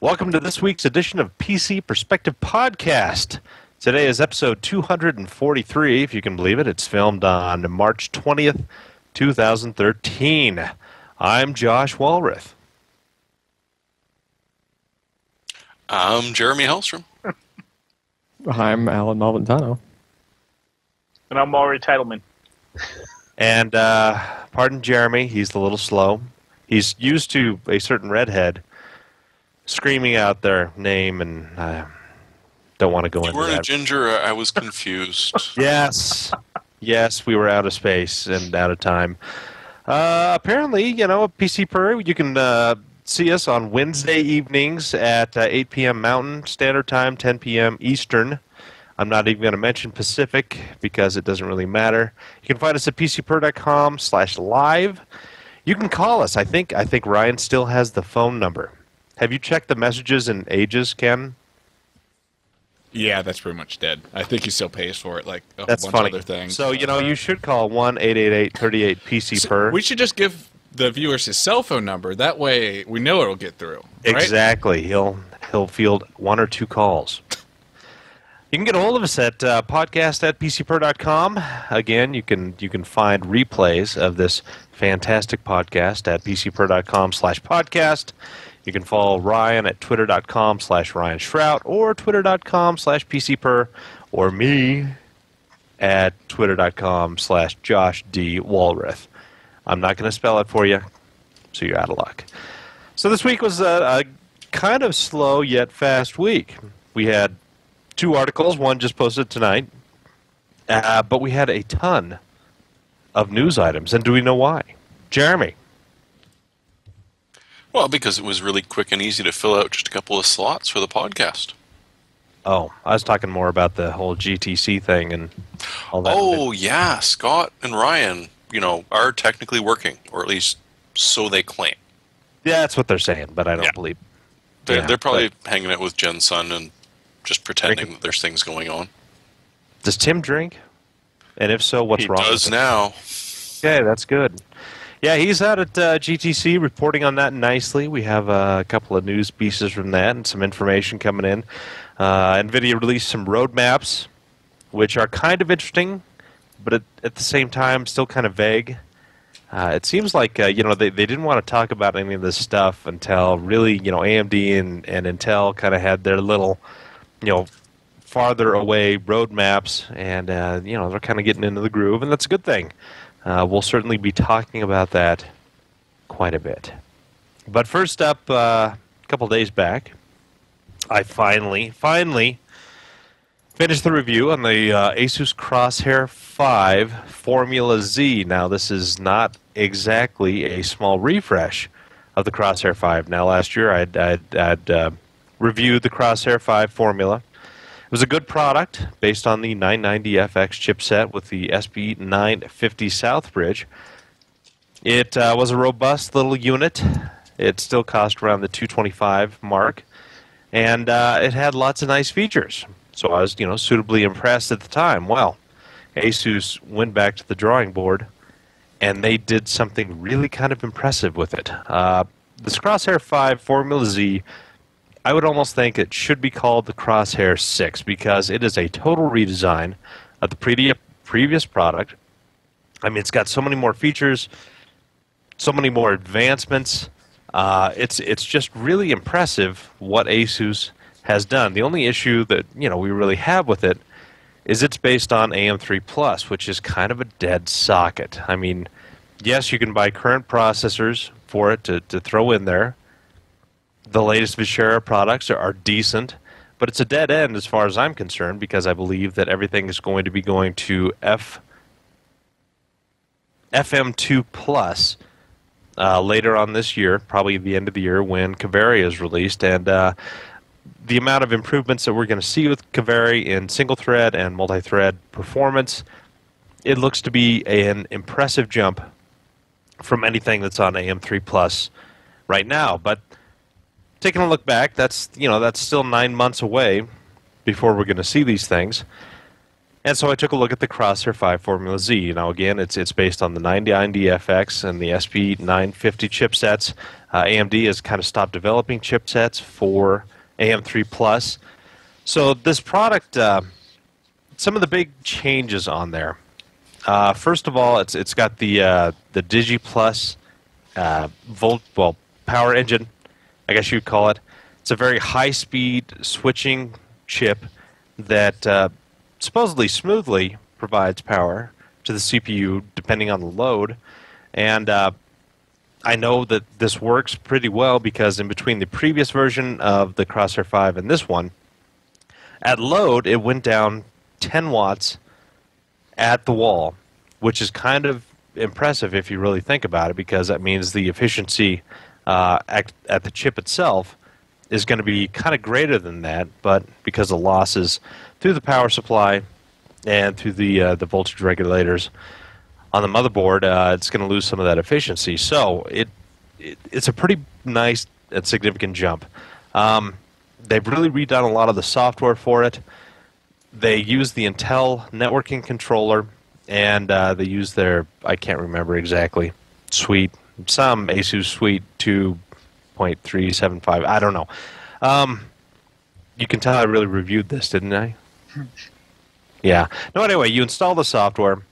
Welcome to this week's edition of PC Perspective Podcast. Today is episode 243, if you can believe it. It's filmed on March 20th, 2013. I'm Josh Walrath. I'm Jeremy Hellstrom. I'm Alan Malventano. And I'm Maury Titleman. And, pardon Jeremy, he's a little slow. He's used to a certain redhead screaming out their name, and I don't want to go into that. You weren't a ginger, I was confused. Yes, we were out of space and out of time. Apparently, PC Per, you can see us on Wednesday evenings at 8 p.m. Mountain Standard Time, 10 p.m. Eastern. I'm not even going to mention Pacific because it doesn't really matter. You can find us at pcper.com/live. You can call us. I think Ryan still has the phone number. Have you checked the messages in ages, Ken? Yeah, that's pretty much dead. I think he still pays for it, like a That's bunch funny. of other things. So, you should call 1-888-38-PC-PER. We should just give the viewers his cell phone number. That way we know it'll get through. Right? Exactly. He'll field one or two calls. You can get a hold of us at podcast@pcper.com. Again, you can find replays of this fantastic podcast at pcper.com/podcast. You can follow Ryan at twitter.com/Ryan Shrout or twitter.com/PCper or me at twitter.com/Josh D. Walrath. I'm not going to spell it for you, so you're out of luck. So this week was a kind of slow yet fast week. We had 2 articles, one just posted tonight, but we had a ton of news items. And do we know why? Jeremy. Well, because it was really quick and easy to fill out just a couple of slots for the podcast. Oh, I was talking more about the whole GTC thing and all that. Oh, yeah, Scott and Ryan, are technically working, or at least so they claim. Yeah, that's what they're saying, but I don't believe. They're probably hanging out with Jen's son and just pretending that there's things going on. Does Tim drink? And if so, what's wrong? He does now. Okay, that's good. Yeah, he's out at GTC reporting on that nicely. We have a couple of news pieces from that and some information coming in. NVIDIA released some roadmaps, which are kind of interesting, but at the same time still kind of vague. It seems like they didn't want to talk about any of this stuff until really AMD and Intel kind of had their little farther away roadmaps, and they're kind of getting into the groove, and that's a good thing. We'll certainly be talking about that quite a bit. But first up, a couple days back, I finally finished the review on the Asus Crosshair 5 Formula Z. Now, this is not exactly a small refresh of the Crosshair 5. Now, last year I'd reviewed the Crosshair 5 Formula. It was a good product based on the 990FX chipset with the SB950 Southbridge. It was a robust little unit. It still cost around the $225 mark, and it had lots of nice features. So I was, suitably impressed at the time. Well, Asus went back to the drawing board, and they did something really kind of impressive with it. This Crosshair 5 Formula Z, I would almost think it should be called the Crosshair 6 because it is a total redesign of the previous product. I mean, it's got so many more features, so many more advancements. It's just really impressive what Asus has done. The only issue that we really have with it is it's based on AM3 Plus, which is kind of a dead socket. I mean, yes, you can buy current processors for it to throw in there. The latest Vishera products are decent, but it's a dead end as far as I'm concerned because I believe that everything is going to be going to FM2 Plus later on this year, probably the end of the year when Kaveri is released. And the amount of improvements that we're going to see with Kaveri in single-thread and multi-thread performance, it looks to be an impressive jump from anything that's on AM3 Plus right now. But taking a look back, that's still 9 months away before we're going to see these things. And so I took a look at the Crosshair 5 Formula Z. Again, it's based on the 990FX and the SB950 chipsets. AMD has kind of stopped developing chipsets for AM3 Plus. So this product, some of the big changes on there. First of all, it's got the Digi Plus power engine, I guess you'd call it. It's a very high-speed switching chip that supposedly smoothly provides power to the CPU depending on the load. And I know that this works pretty well because in between the previous version of the Crosshair 5 and this one, at load it went down 10 watts at the wall, which is kind of impressive if you really think about it, because that means the efficiency at the chip itself is going to be kind of greater than that, but because of losses through the power supply and through the voltage regulators on the motherboard, it's going to lose some of that efficiency. So it's a pretty nice and significant jump. They've really redone a lot of the software for it. They use the Intel networking controller, and they use their, I can't remember exactly, some ASUS Suite 2.375. I don't know. You can tell I really reviewed this, didn't I? Yeah. No, anyway, you install the software,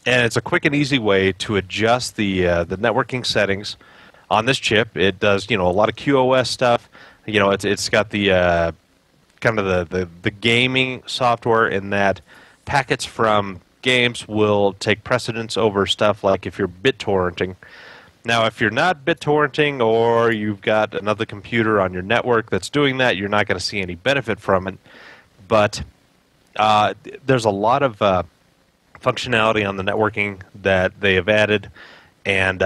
and it's a quick and easy way to adjust the networking settings on this chip. It does, a lot of QoS stuff. It's got the kind of the gaming software in that packets from games will take precedence over stuff like if you're BitTorrenting. Now, if you're not BitTorrenting or you've got another computer on your network that's doing that, you're not going to see any benefit from it. But there's a lot of functionality on the networking that they have added, and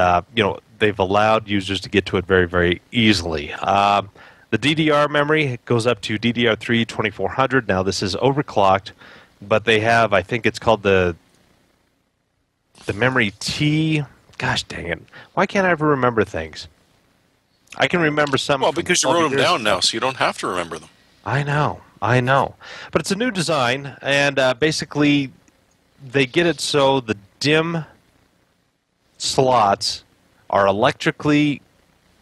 they've allowed users to get to it very, very easily. The DDR memory goes up to DDR3 2400. Now, this is overclocked, but they have, I think it's called the memory T. Gosh dang it. Why can't I ever remember things? I can remember some. Well, because you wrote them down now, so you don't have to remember them. I know. But it's a new design, and basically they get it so the DIMM slots are electrically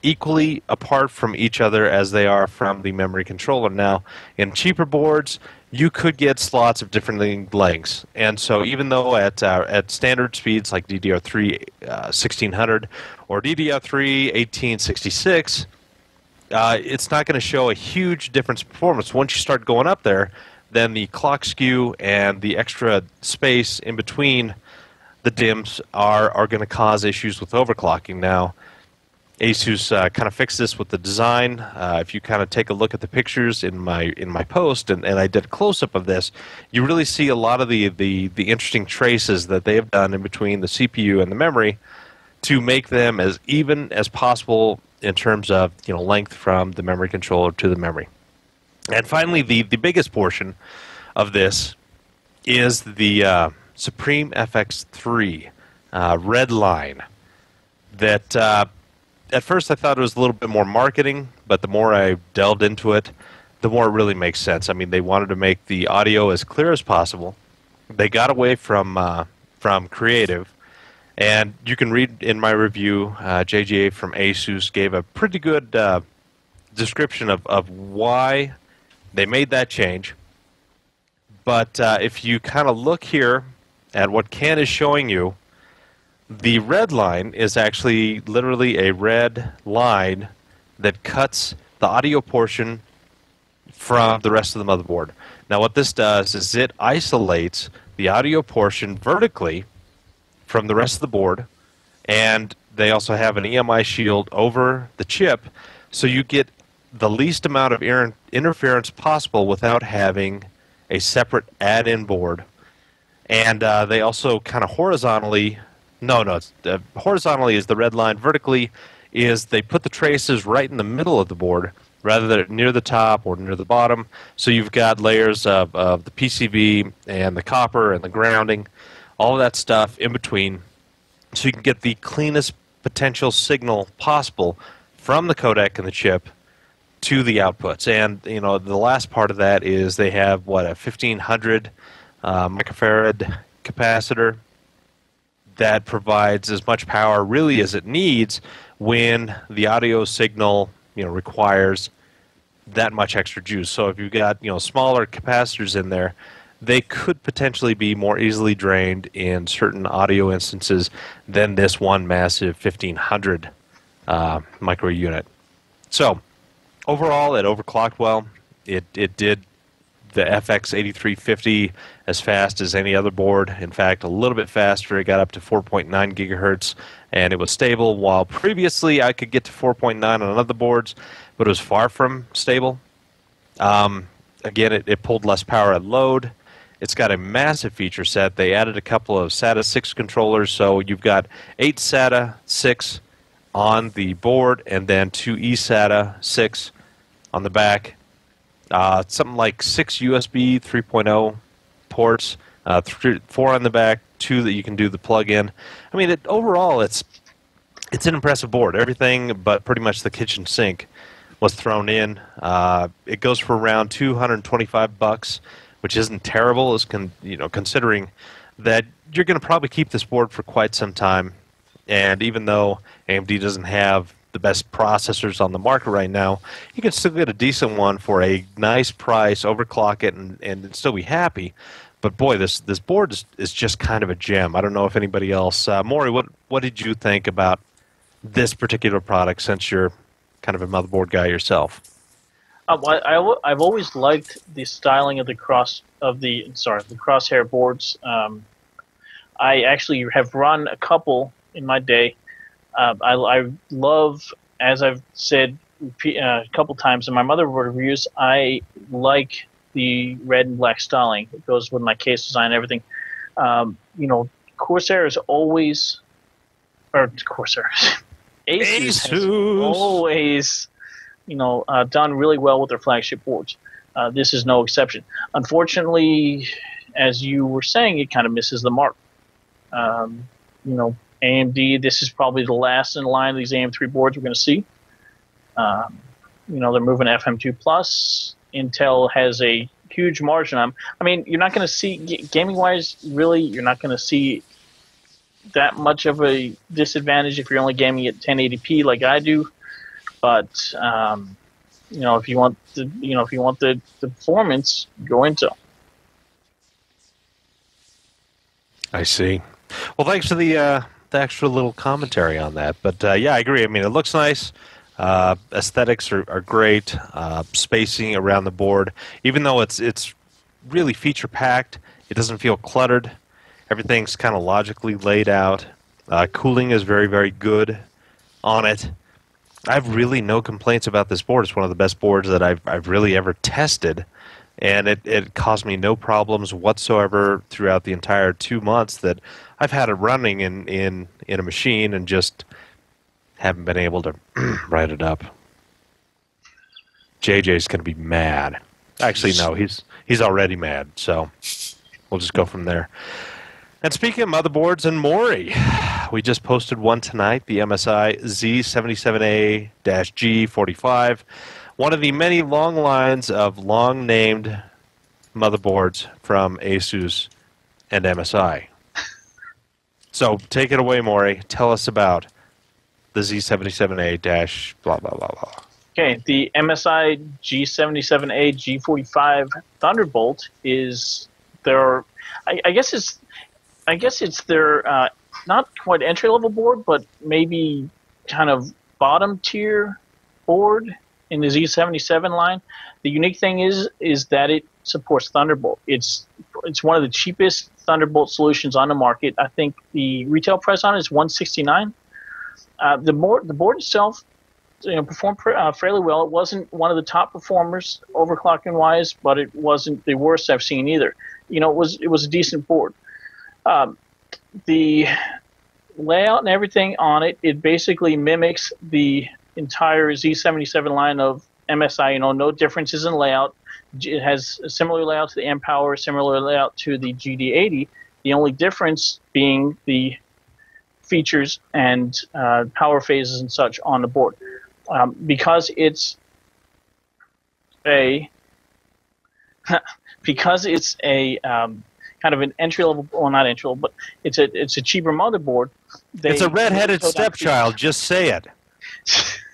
equally apart from each other as they are from the memory controller. Now, in cheaper boards, you could get slots of different lengths, and so even though at standard speeds like DDR3 1600 or DDR3 1866, it's not going to show a huge difference in performance. Once you start going up there, then the clock skew and the extra space in between the DIMMs are going to cause issues with overclocking. Now, ASUS kind of fixed this with the design. If you kind of take a look at the pictures in my post, and I did a close-up of this, you really see a lot of the interesting traces that they have done in between the CPU and the memory to make them as even as possible in terms of length from the memory controller to the memory. And finally, the biggest portion of this is the Supreme FX3 red line that at first I thought it was a little bit more marketing, but the more I delved into it, the more it really makes sense. I mean, they wanted to make the audio as clear as possible. They got away from creative, and you can read in my review, JGA from ASUS gave a pretty good description of why they made that change. But if you kind of look here at what Ken is showing you, the red line is actually literally a red line that cuts the audio portion from the rest of the motherboard. Now what this does is it isolates the audio portion vertically from the rest of the board, and they also have an EMI shield over the chip, so you get the least amount of interference possible without having a separate add-in board. And they also kind of horizontally... horizontally is the red line. Vertically is they put the traces right in the middle of the board rather than near the top or near the bottom. So you've got layers of the PCB and the copper and the grounding, all of that stuff in between, so you can get the cleanest potential signal possible from the codec and the chip to the outputs. And the last part of that is they have a 1500 microfarad capacitor that provides as much power really as it needs when the audio signal requires that much extra juice. So if you've got smaller capacitors in there, they could potentially be more easily drained in certain audio instances than this one massive 1500 micro unit. So overall, it overclocked well. It did the FX8350 as fast as any other board. In fact, a little bit faster. It got up to 4.9 gigahertz, and it was stable, while previously I could get to 4.9 on other boards, but it was far from stable. Again, it pulled less power at load. It's got a massive feature set. They added a couple of SATA 6 controllers, so you've got 8 SATA 6 on the board and then 2 eSATA 6 on the back. Something like 6 USB 3.0 ports, 4 on the back, 2 that you can do the plug-in. I mean, overall, it's an impressive board. Everything but pretty much the kitchen sink was thrown in. It goes for around $225, which isn't terrible, considering that you're going to probably keep this board for quite some time. And even though AMD doesn't have the best processors on the market right now, you can still get a decent one for a nice price, overclock it, and still be happy. But boy, this board is just kind of a gem. I don't know if anybody else. Maury, what did you think about this particular product, since you're kind of a motherboard guy yourself? I've always liked the styling of the crosshair boards. I actually have run a couple in my day. I love, as I've said a couple times in my motherboard reviews, I like the red and black styling. It goes with my case design and everything. Corsair is always, or Corsair, Asus has always done really well with their flagship boards. This is no exception. Unfortunately, as you were saying, it kind of misses the mark. AMD, this is probably the last in line of these AM3 boards we're going to see. They're moving to FM2 Plus. Intel has a huge margin on them. I mean, you're not going to see, gaming-wise, really, you're not going to see that much of a disadvantage if you're only gaming at 1080p like I do. But if you want the performance, go Intel. I see. Well, thanks for the extra little commentary on that. But yeah, I agree. I mean, it looks nice. Aesthetics are great. Spacing around the board, even though it's really feature packed, it doesn't feel cluttered. Everything's kind of logically laid out. Cooling is very, very good on it. I have really no complaints about this board. It's one of the best boards that I've really ever tested, and it caused me no problems whatsoever throughout the entire 2 months that I've had it running in a machine, and just haven't been able to write it up. JJ's going to be mad. Actually, no, he's already mad, so we'll just go from there. And speaking of motherboards and Maury, we just posted one tonight, the MSI Z77A-G45, one of the many long lines of long-named motherboards from Asus and MSI. So take it away, Maury. Tell us about the Z77A- blah, blah, blah, blah. Okay, the MSI G77A G45 Thunderbolt is their, I guess it's their not quite entry level board, but maybe kind of bottom tier board in the Z77 line. The unique thing is that it supports Thunderbolt. It's one of the cheapest Thunderbolt solutions on the market. I think the retail price on it is $169. The board itself, performed fairly well. It wasn't one of the top performers overclocking wise, but it wasn't the worst I've seen either. It was a decent board. The layout and everything on it, it basically mimics the entire Z77 line of MSI. No differences in layout. It has a similar layout to the M-Power, similar layout to the GD80. The only difference being the features and power phases and such on the board. Because it's a kind of an entry level, well, not entry level, but it's a cheaper motherboard. It's a redheaded stepchild. Just say it.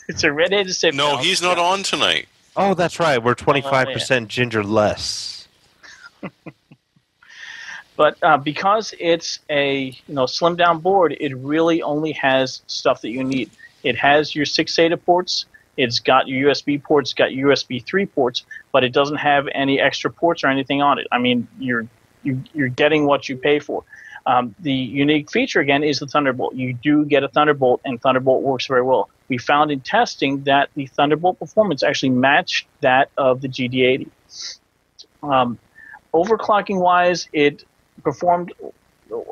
It's a red-headed sit No, down. he's not on tonight. Oh, that's right. We're 25% ginger less. But because it's a slim down board, it really only has stuff that you need. It has your 6 SATA ports. It's got your USB ports. It's got USB 3 ports, but it doesn't have any extra ports or anything on it. I mean, you're getting what you pay for. The unique feature again is the Thunderbolt. You do get a Thunderbolt, and Thunderbolt works very well. We found in testing that the Thunderbolt performance actually matched that of the GD80. Overclocking wise, it performed.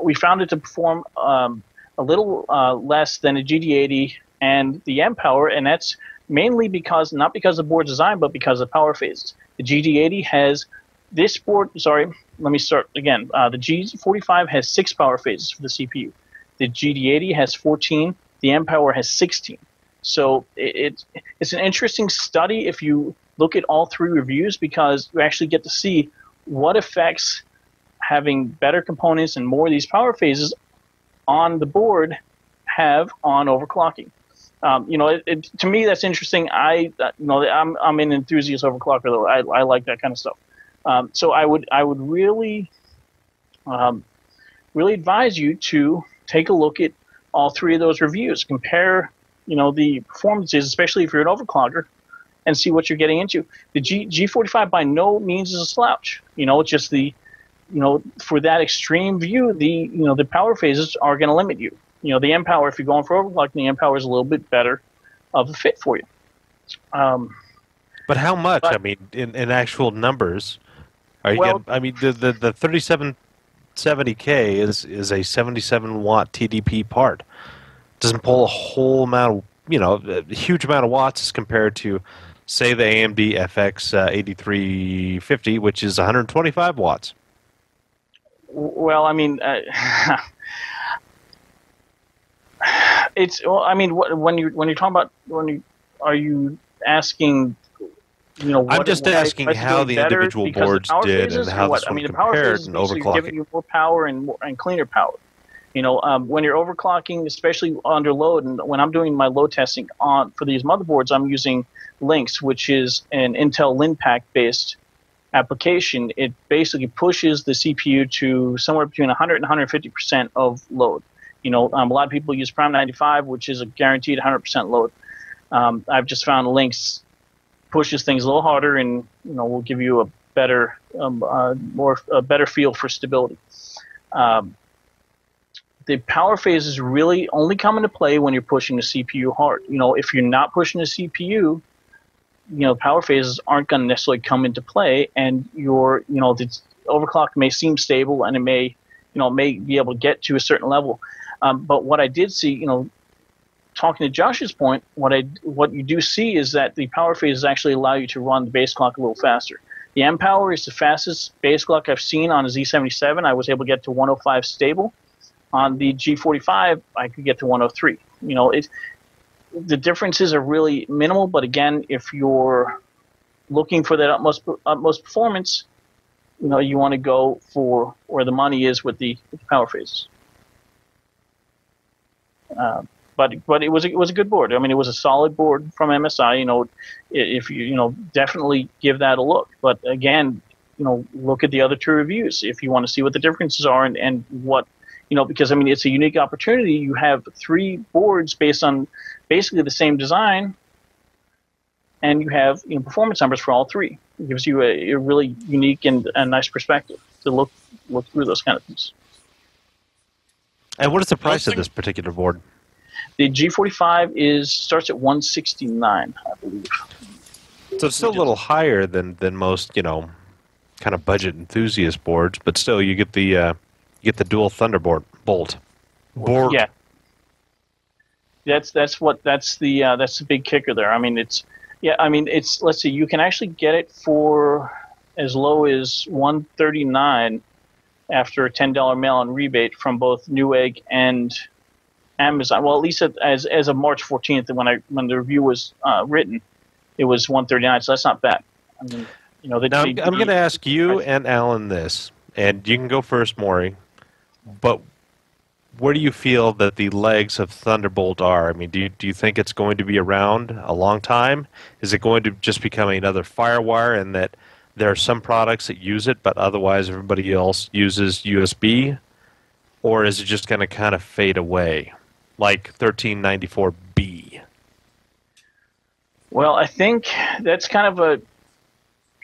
We found it to perform a little less than a GD80 and the mPower, and that's mainly not because of the board design, but because of power phases. The GD80 has this board. Sorry, let me start again. The G45 has 6 power phases for the CPU. The GD80 has 14. The mPower has 16. So it's an interesting study if you look at all 3 reviews, because you actually get to see what effects having better components and more of these power phases on the board have on overclocking. To me, that's interesting. I'm an enthusiast overclocker, though. I like that kind of stuff. So I would really advise you to take a look at all 3 of those reviews. Compare, the performances, especially if you're an overclocker, and see what you're getting into. The G45 by no means is a slouch. It's just for that extreme view, the power phases are going to limit you. The mPower, if you're going for overclocking, the mPower is a little bit better of a fit for you. But how much? I mean, in actual numbers, are you getting, I mean, the 3770K is a 77 watt TDP part. Doesn't pull a whole amount of, a huge amount of watts as compared to, say, the AMD FX 8350, which is 125 watts. Well, I mean, when you're talking about are you asking? I'm just asking how the individual boards did and how this one compared in overclocking. Giving you more power and cleaner power. When you're overclocking, especially under load, and when I'm doing my load testing for these motherboards, I'm using Lynx, which is an Intel Linpack based application. It basically pushes the CPU to somewhere between 100 and 150% of load. A lot of people use Prime 95, which is a guaranteed 100% load. I've just found Lynx pushes things a little harder, and will give you a better, a better feel for stability. The power phases really only come into play when you're pushing the CPU hard. If you're not pushing the CPU, power phases aren't going to necessarily come into play, and the overclock may seem stable, and it may be able to get to a certain level. But what I did see, talking to Josh's point, what you do see is that the power phases actually allow you to run the base clock a little faster. The mPower is the fastest base clock I've seen on a Z77. I was able to get to 105 stable. On the G45, I could get to 103. The differences are really minimal, but again, if you're looking for that utmost performance, you want to go for where the money is with the power phases. But it was a good board. I mean, it was a solid board from MSI. If you definitely give that a look. But again, look at the other 2 reviews if you want to see what the differences are and what. Because it's a unique opportunity. You have 3 boards based on basically the same design, and you have performance numbers for all 3. It gives you a really unique and a nice perspective to look through those kind of things. And what is the price of this particular board? The G45 starts at $169, I believe. So it's still a little higher than most kind of budget enthusiast boards, but still you get the dual Thunderbolt bolt. Board. Yeah. That's the big kicker there. I mean, let's see, you can actually get it for as low as $139 after a $10 mail-in rebate from both Newegg and Amazon. Well, at least as of March 14th, when the review was written, it was $139. So that's not bad. I mean, now I'm going to ask you and Alan this, and you can go first, Maury. But where do you feel that the legs of Thunderbolt are? I mean, do you think it's going to be around a long time? Is it going to just become another FireWire, and that there are some products that use it, but otherwise everybody else uses USB? Or is it just going to kind of fade away, like 1394B? Well, I think that's kind of a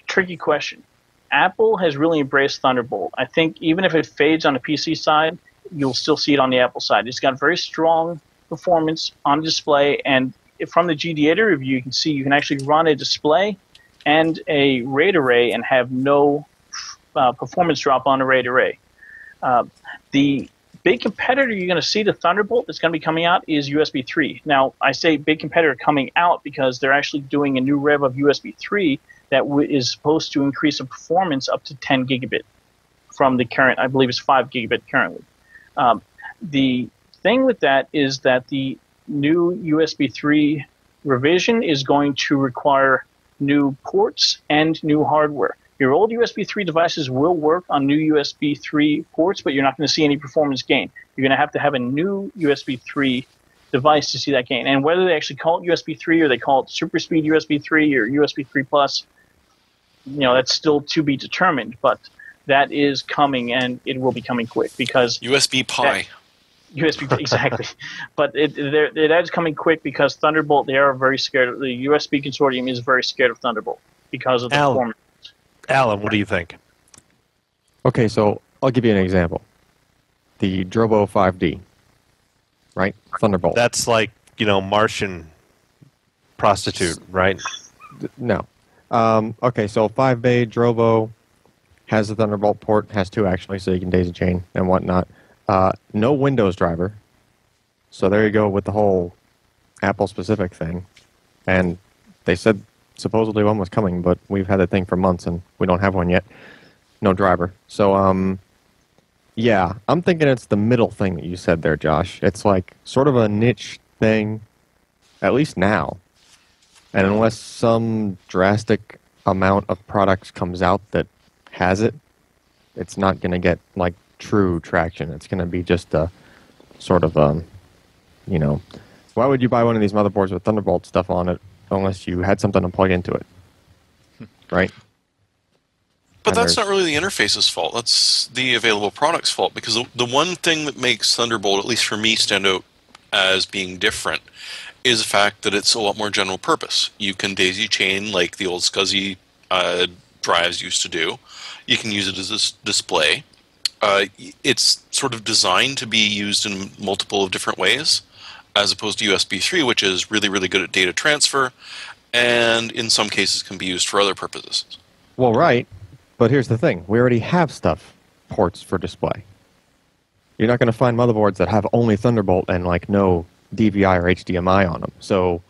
tricky question. Apple has really embraced Thunderbolt. I think even if it fades on the PC side, you'll still see it on the Apple side. It's got very strong performance on display, and from the GData review, you can see you can actually run a display and a RAID array and have no performance drop on a RAID array. The big competitor you're going to see to Thunderbolt that's going to be coming out is USB 3. Now, I say big competitor coming out because they're actually doing a new rev of USB 3 that is supposed to increase the performance up to 10 gigabit from the current, I believe it's 5 gigabit currently. The thing with that is that the new USB 3 revision is going to require new ports and new hardware. Your old USB 3 devices will work on new USB 3 ports, but you're not going to see any performance gain. You're going to have a new USB 3 device to see that gain. And whether they actually call it USB 3 or they call it Super Speed USB 3 or USB 3 Plus, that's still to be determined. But that is coming, and it will be coming quick because USB Pi. USB, exactly. But it is coming quick because Thunderbolt, they are very scared. The USB consortium is very scared of Thunderbolt because of the performance. Alan, what do you think? Okay, so I'll give you an example. The Drobo 5D, right? Thunderbolt. That's like, Martian prostitute, right? No. Okay, so 5-bay Drobo has a Thunderbolt port, has two actually, so you can daisy chain and whatnot. No Windows driver. So there you go with the whole Apple-specific thing. And they said supposedly one was coming, but we've had that thing for months and we don't have one yet. No driver. So, yeah, I'm thinking it's the middle thing that you said there, Josh. It's like sort of a niche thing, at least now. And unless some drastic amount of products comes out that has it, it's not going to get like true traction. It's going to be just a sort of, why would you buy one of these motherboards with Thunderbolt stuff on it unless you had something to plug into it, right? But that's not really the interface's fault. That's the available product's fault, because the one thing that makes Thunderbolt, at least for me, stand out as being different is the fact that it's a lot more general purpose. You can daisy chain like the old SCSI drives used to do. You can use it as a display. It's sort of designed to be used in multiple of different ways, as opposed to USB 3, which is really, really good at data transfer, and in some cases can be used for other purposes. Well, right, but here's the thing. We already have ports for display. You're not going to find motherboards that have only Thunderbolt and like no DVI or HDMI on them. So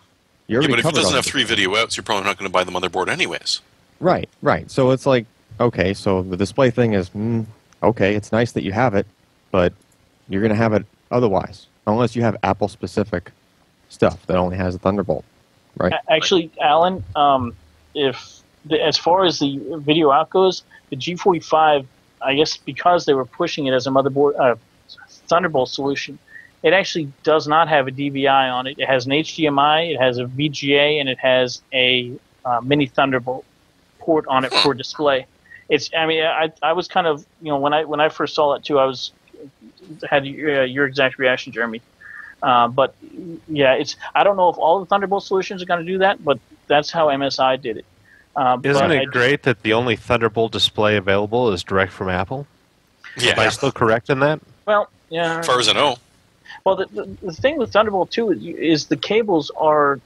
you're already but if it covered doesn't on have 3 video outs, you're probably not going to buy the motherboard anyways. Right. So it's like, okay, so the display thing is, okay, it's nice that you have it, but you're going to have it otherwise. Unless you have Apple-specific stuff that only has a Thunderbolt, right? Actually, Alan, as far as the video out goes, the G45, I guess because they were pushing it as a motherboard Thunderbolt solution, it actually does not have a DVI on it. It has an HDMI, it has a VGA, and it has a mini Thunderbolt port on it for display. I was kind of, when I first saw that too, I had your exact reaction, Jeremy. But yeah, I don't know if all the Thunderbolt solutions are going to do that, but that's how MSI did it. Isn't it great that the only Thunderbolt display available is direct from Apple? Yeah. Am I still correct in that? Well, yeah. As far as I know. Well, the thing with Thunderbolt 2 is the cables are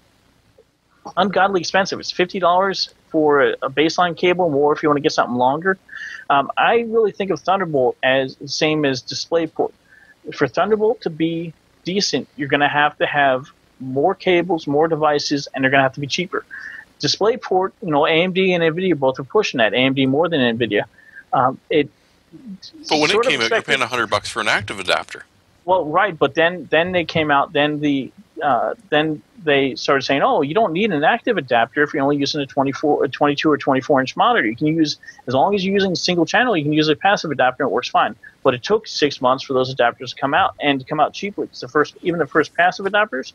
ungodly expensive. It's $50 for a baseline cable, more if you want to get something longer. I really think of Thunderbolt as the same as DisplayPort. For Thunderbolt to be decent, you're going to have more cables, more devices, and they're going to have to be cheaper. DisplayPort, AMD and NVIDIA both are pushing that. AMD more than NVIDIA. But when it came out, you're paying $100 for an active adapter. Well, right, but then they came out. Then they started saying, "Oh, you don't need an active adapter if you're only using a 22 or 24 inch monitor. You can use, as long as you're using a single channel, you can use a passive adapter. And it works fine." But it took 6 months for those adapters to come out and to come out cheaply. Because even the first passive adapters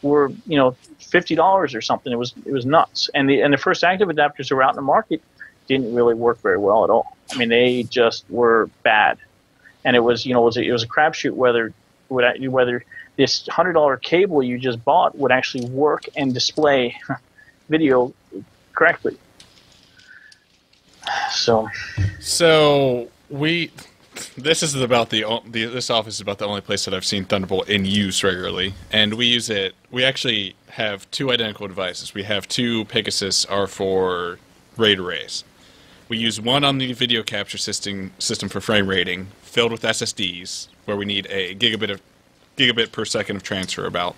were $50 or something. It was nuts. And the first active adapters that were out in the market didn't really work very well at all. I mean, they just were bad. And it was a crapshoot whether this $100 cable you just bought would actually work and display video correctly. So this is about this office is about the only place that I've seen Thunderbolt in use regularly, and we use it. We actually have two identical devices. We have two Pegasus R4 RAID arrays. We use one on the video capture system for frame rating, filled with SSDs, where we need a gigabit per second of transfer about,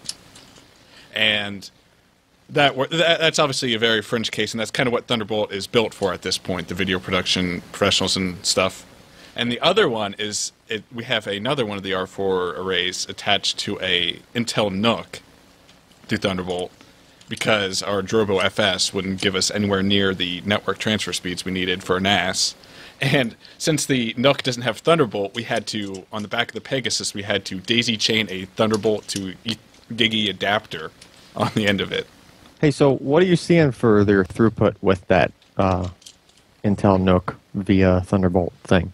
and that's obviously a very fringe case, and that's kind of what Thunderbolt is built for at this point, the video production professionals and stuff. And the other one is, we have another one of the R4 arrays attached to a Intel NUC through Thunderbolt, because our Drobo FS wouldn't give us anywhere near the network transfer speeds we needed for a NAS. And since the NUC doesn't have Thunderbolt, we had to, on the back of the Pegasus, we had to daisy chain a Thunderbolt to Gigi adapter on the end of it. Hey, so what are you seeing for their throughput with that Intel NUC via Thunderbolt thing?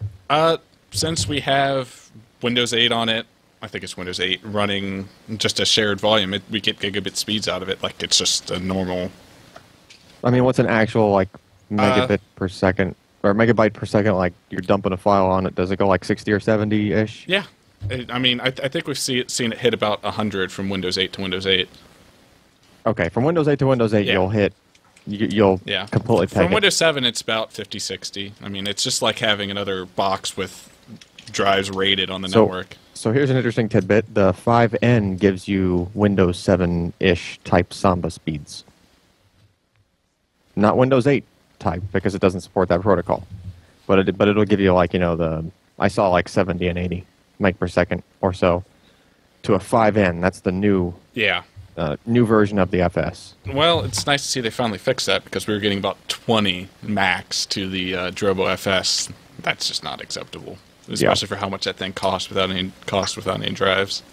Since we have Windows 8 on it, I think it's Windows 8 running just a shared volume, we get gigabit speeds out of it. Like, it's just a normal... I mean, what's an actual, like, megabit per second, or megabyte per second, like, you're dumping a file on it? Does it go, like, 60 or 70-ish? Yeah. I think we've seen it hit about 100 from Windows 8 to Windows 8. Okay, from Windows 8 to Windows 8, you'll completely peg From Windows 7, it's about 50, 60. I mean, it's just like having another box with drives rated on the network. So here's an interesting tidbit. The 5N gives you Windows 7-ish type Samba speeds. Not Windows 8 type, because it doesn't support that protocol. But it'll give you, like, I saw like 70 and 80 meg per second or so to a 5N. That's the new version of the FS. Well, it's nice to see they finally fixed that, because we were getting about 20 max to the Drobo FS. That's just not acceptable, especially for how much that thing costs without any drives.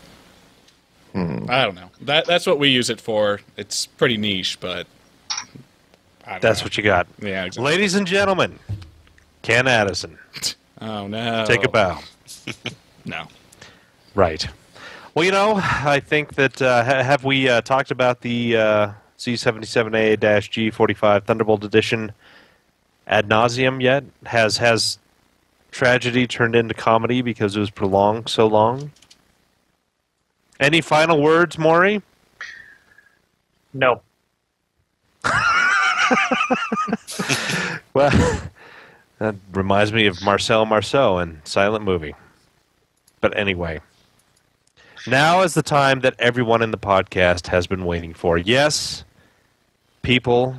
I don't know. That's what we use it for. It's pretty niche, but that's what you got. Yeah, exactly. Ladies and gentlemen, Ken Addison. Oh no! Take a bow. No. Right. Well, I think that have we talked about the Z77A-G45 Thunderbolt Edition ad nauseum yet? Has tragedy turned into comedy because it was prolonged so long? Any final words, Maury? No. Well, that reminds me of Marcel Marceau in Silent Movie. But anyway, now is the time that everyone in the podcast has been waiting for. Yes, people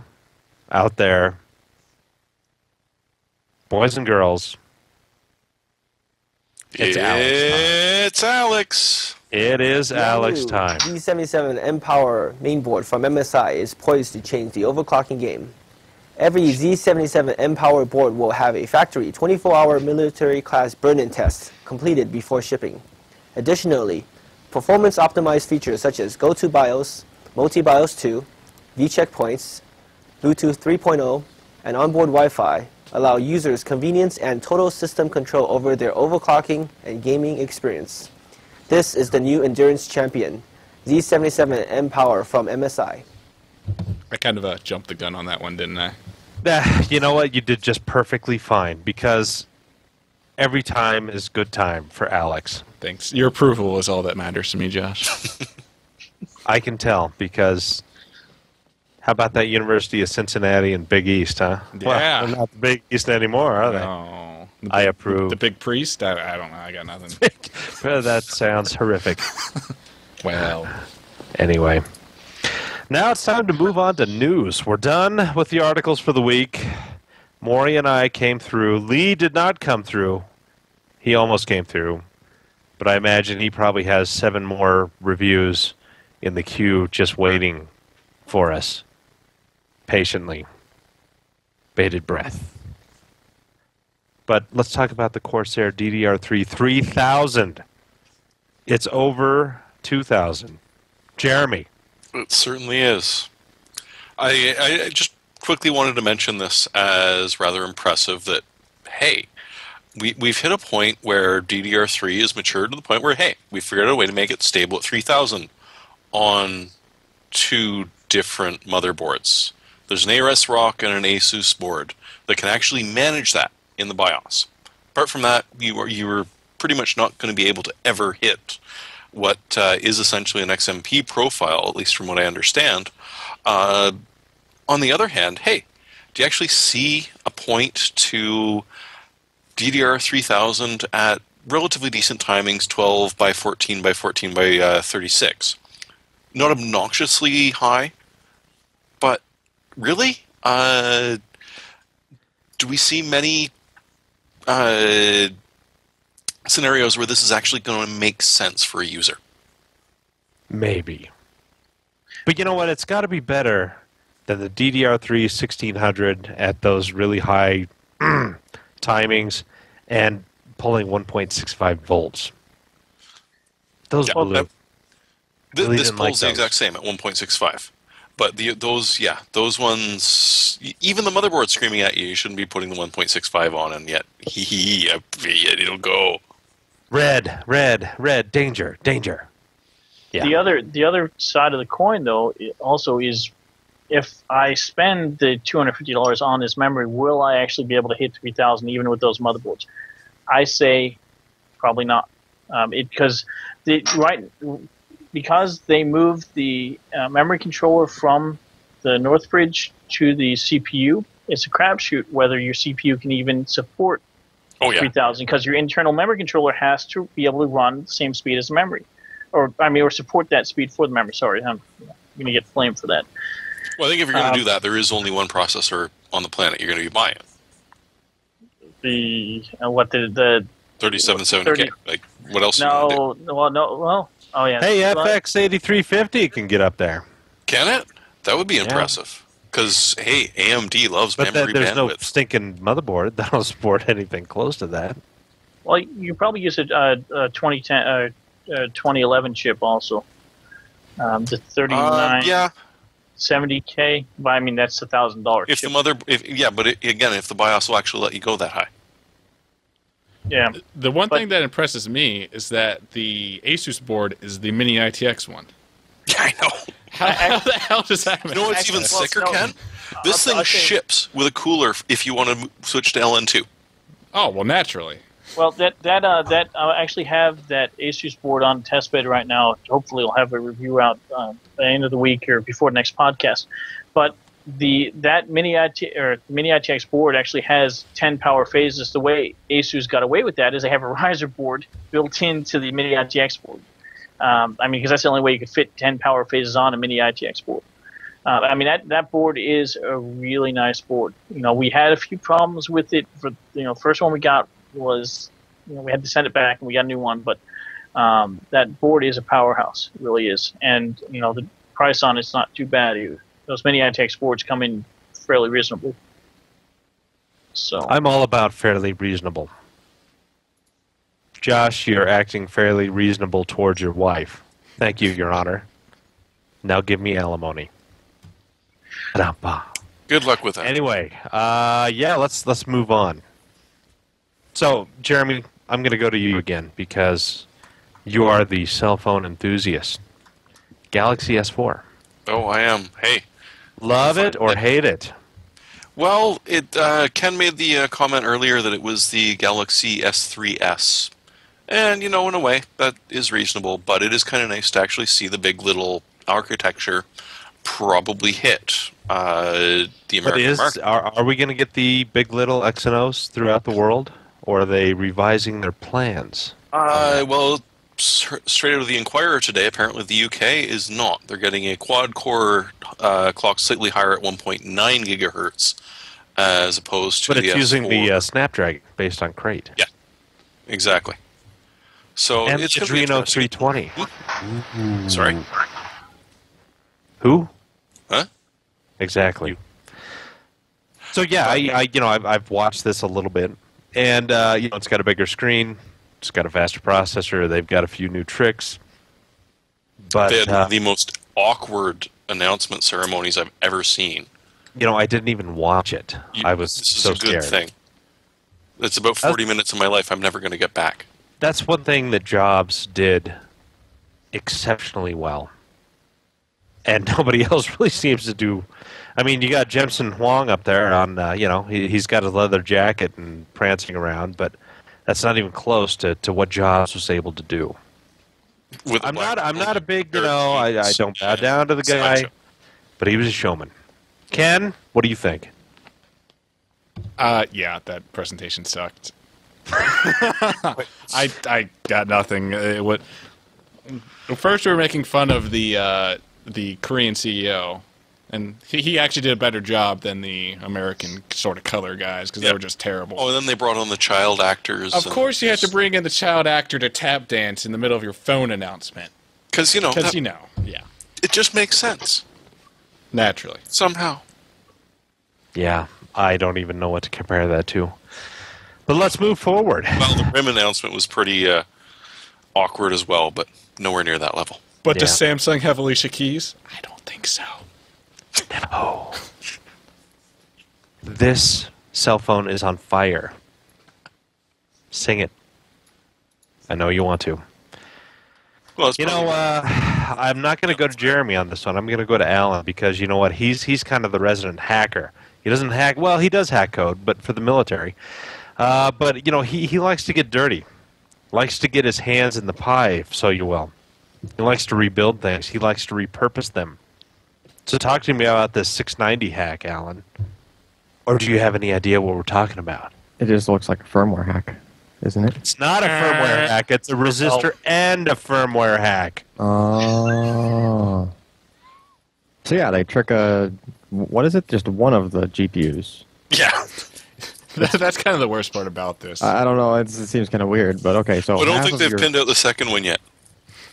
out there, boys and girls, it's Alex. It is Alex time. Z77 mPower mainboard from MSI is poised to change the overclocking game. Every Z77 mPower board will have a factory 24-hour military-class burn-in test completed before shipping. Additionally, performance-optimized features such as GoToBIOS, Multi-BIOS 2, vCheckpoints, Bluetooth 3.0, and onboard Wi-Fi allow users convenience and total system control over their overclocking and gaming experience. This is the new endurance champion, Z77 mPower from MSI. I kind of jumped the gun on that one, didn't I? You know what? You did just perfectly fine, because every time is good time for Alex. Thanks. Your approval is all that matters to me, Josh. I can tell, because how about that University of Cincinnati and Big East, huh? Yeah. Well, they're not the Big East anymore, are they? No. I approve. The big priest? I don't know. I got nothing. That sounds horrific. Well. Anyway. Now it's time to move on to news. We're done with the articles for the week. Maury and I came through. Lee did not come through. He almost came through. But I imagine he probably has 7 more reviews in the queue just waiting for us. Patiently. Bated breath. But let's talk about the Corsair DDR3 3000. It's over 2000. Jeremy. It certainly is. I just quickly wanted to mention this as rather impressive that, hey, we've hit a point where DDR3 is matured to the point where, hey, we figured out a way to make it stable at 3000 on 2 different motherboards. There's an ASRock and an Asus board that can actually manage that in the BIOS. Apart from that, you were pretty much not going to be able to ever hit what is essentially an XMP profile, at least from what I understand. On the other hand, hey, do you actually see a point to DDR 3000 at relatively decent timings, 12 by 14 by 14 by 36? Not obnoxiously high, but really? Do we see many scenarios where this is actually going to make sense for a user? Maybe. But you know what? It's got to be better than the DDR3 1600 at those really high timings and pulling 1.65 volts. Those Yeah, blew. Really this didn't like pulls the those. exact same at 1.65. But those ones, even the motherboard screaming at you, you shouldn't be putting the 1.65 on, and yet, it'll go. Red, danger. Yeah. The other side of the coin, though, also is if I spend the $250 on this memory, will I actually be able to hit 3000 even with those motherboards? I say probably not, because they moved the memory controller from the Northbridge to the CPU. It's a crapshoot whether your CPU can even support 3000, because your internal memory controller has to be able to run the same speed as the memory, or support that speed for the memory. Sorry, I'm going to get blamed for that. Well, I think if you're going to do that, there is only one processor on the planet you're going to be buying. The 3770K. Like, what else? Oh yeah. Hey, FX8350 can get up there. Can it? That would be impressive. Because hey, AMD loves But memory there's no bandwidth. stinking motherboard that'll support anything close to that. Well, you probably use a 2011 chip also. The 3970K. But I mean, that's $1,000 If chip. if the BIOS will actually let you go that high. Yeah. The one thing that impresses me is that the Asus board is the Mini ITX one. Yeah, I know. How the hell does that You know what's even sicker, no. Ken? This thing I'll say- ships with a cooler if you want to switch to LN2. Oh, well, naturally. Well, I actually have that Asus board on testbed right now. Hopefully, I'll have a review out at the end of the week or before the next podcast. But that Mini ITX board actually has 10 power phases. The way Asus got away with that is they have a riser board built into the Mini ITX board. Because that's the only way you could fit 10 power phases on a Mini ITX board. That board is a really nice board. We had a few problems with it. First one we got was, we had to send it back and we got a new one. But that board is a powerhouse, it really is. And the price on it's not too bad either. Those Mini ITX boards come in fairly reasonable. So I'm all about fairly reasonable. Josh, you're acting fairly reasonable towards your wife. Thank you, Your Honor. Now give me alimony. Good luck with that. Anyway, let's move on. So, Jeremy, I'm going to go to you again because you are the cell phone enthusiast. Galaxy S4. Oh, I am. Hey. Love it or hate it? Well, Ken made the comment earlier that it was the Galaxy S3S. And, in a way, that is reasonable, but it is kind of nice to actually see the big little architecture probably hit the American market. Are we going to get the big little Exynos throughout the world, or are they revising their plans? Straight out of the Inquirer today, apparently the UK is not. They're getting a quad-core clock slightly higher at 1.9 gigahertz, as opposed to But the it's using S4. the Snapdragon based on Crate. Yeah, exactly. So And the it's going to be Adreno interesting. 320. Sorry? Who? Huh? Exactly. So yeah, I've watched this a little bit, And it's got a bigger screen. It's got a faster processor. They've got a few new tricks. But they had the most awkward announcement ceremonies I've ever seen. I didn't even watch it. I was This is so a good scared. thing. It's about 40 minutes of my life I'm never going to get back. That's one thing that Jobs did exceptionally well. And nobody else really seems to do. I mean, you got Jensen Huang up there on, he's got his leather jacket and prancing around, but that's not even close to what Jobs was able to do. I'm not a big, I don't bow down to the guy, but he was a showman. Ken, what do you think? Yeah, that presentation sucked. I got nothing. First, we were making fun of the Korean CEO, and he actually did a better job than the American sort of color guys because they were just terrible. Oh, and then they brought on the child actors. Of course, you have to bring in the child actor to tap dance in the middle of your phone announcement. Because, yeah. It just makes sense. Naturally. Somehow. Yeah, I don't even know what to compare that to. But let's move forward. Well, the RIM announcement was pretty awkward as well, but nowhere near that level. But does Samsung have Alicia Keys? I don't think so. No. This cell phone is on fire. Sing it. I know you want to. Well, it's I'm not going to go to Jeremy on this one. I'm going to go to Alan because you know what? He's kind of the resident hacker. He doesn't hack. Well, he does hack code, but for the military. But he likes to get dirty. Likes to get his hands in the pie, if so you will. He likes to rebuild things. He likes to repurpose them. So talk to me about this 690 hack, Alan. Or do you have any idea what we're talking about? It just looks like a firmware hack, isn't it? It's not a firmware hack. It's a resistor and a firmware hack. Oh. So yeah, they trick what is it? Just one of the GPUs. Yeah. That's kind of the worst part about this. I don't know. It seems kind of weird, but okay. So I don't half think of they've your- pinned out the second one yet.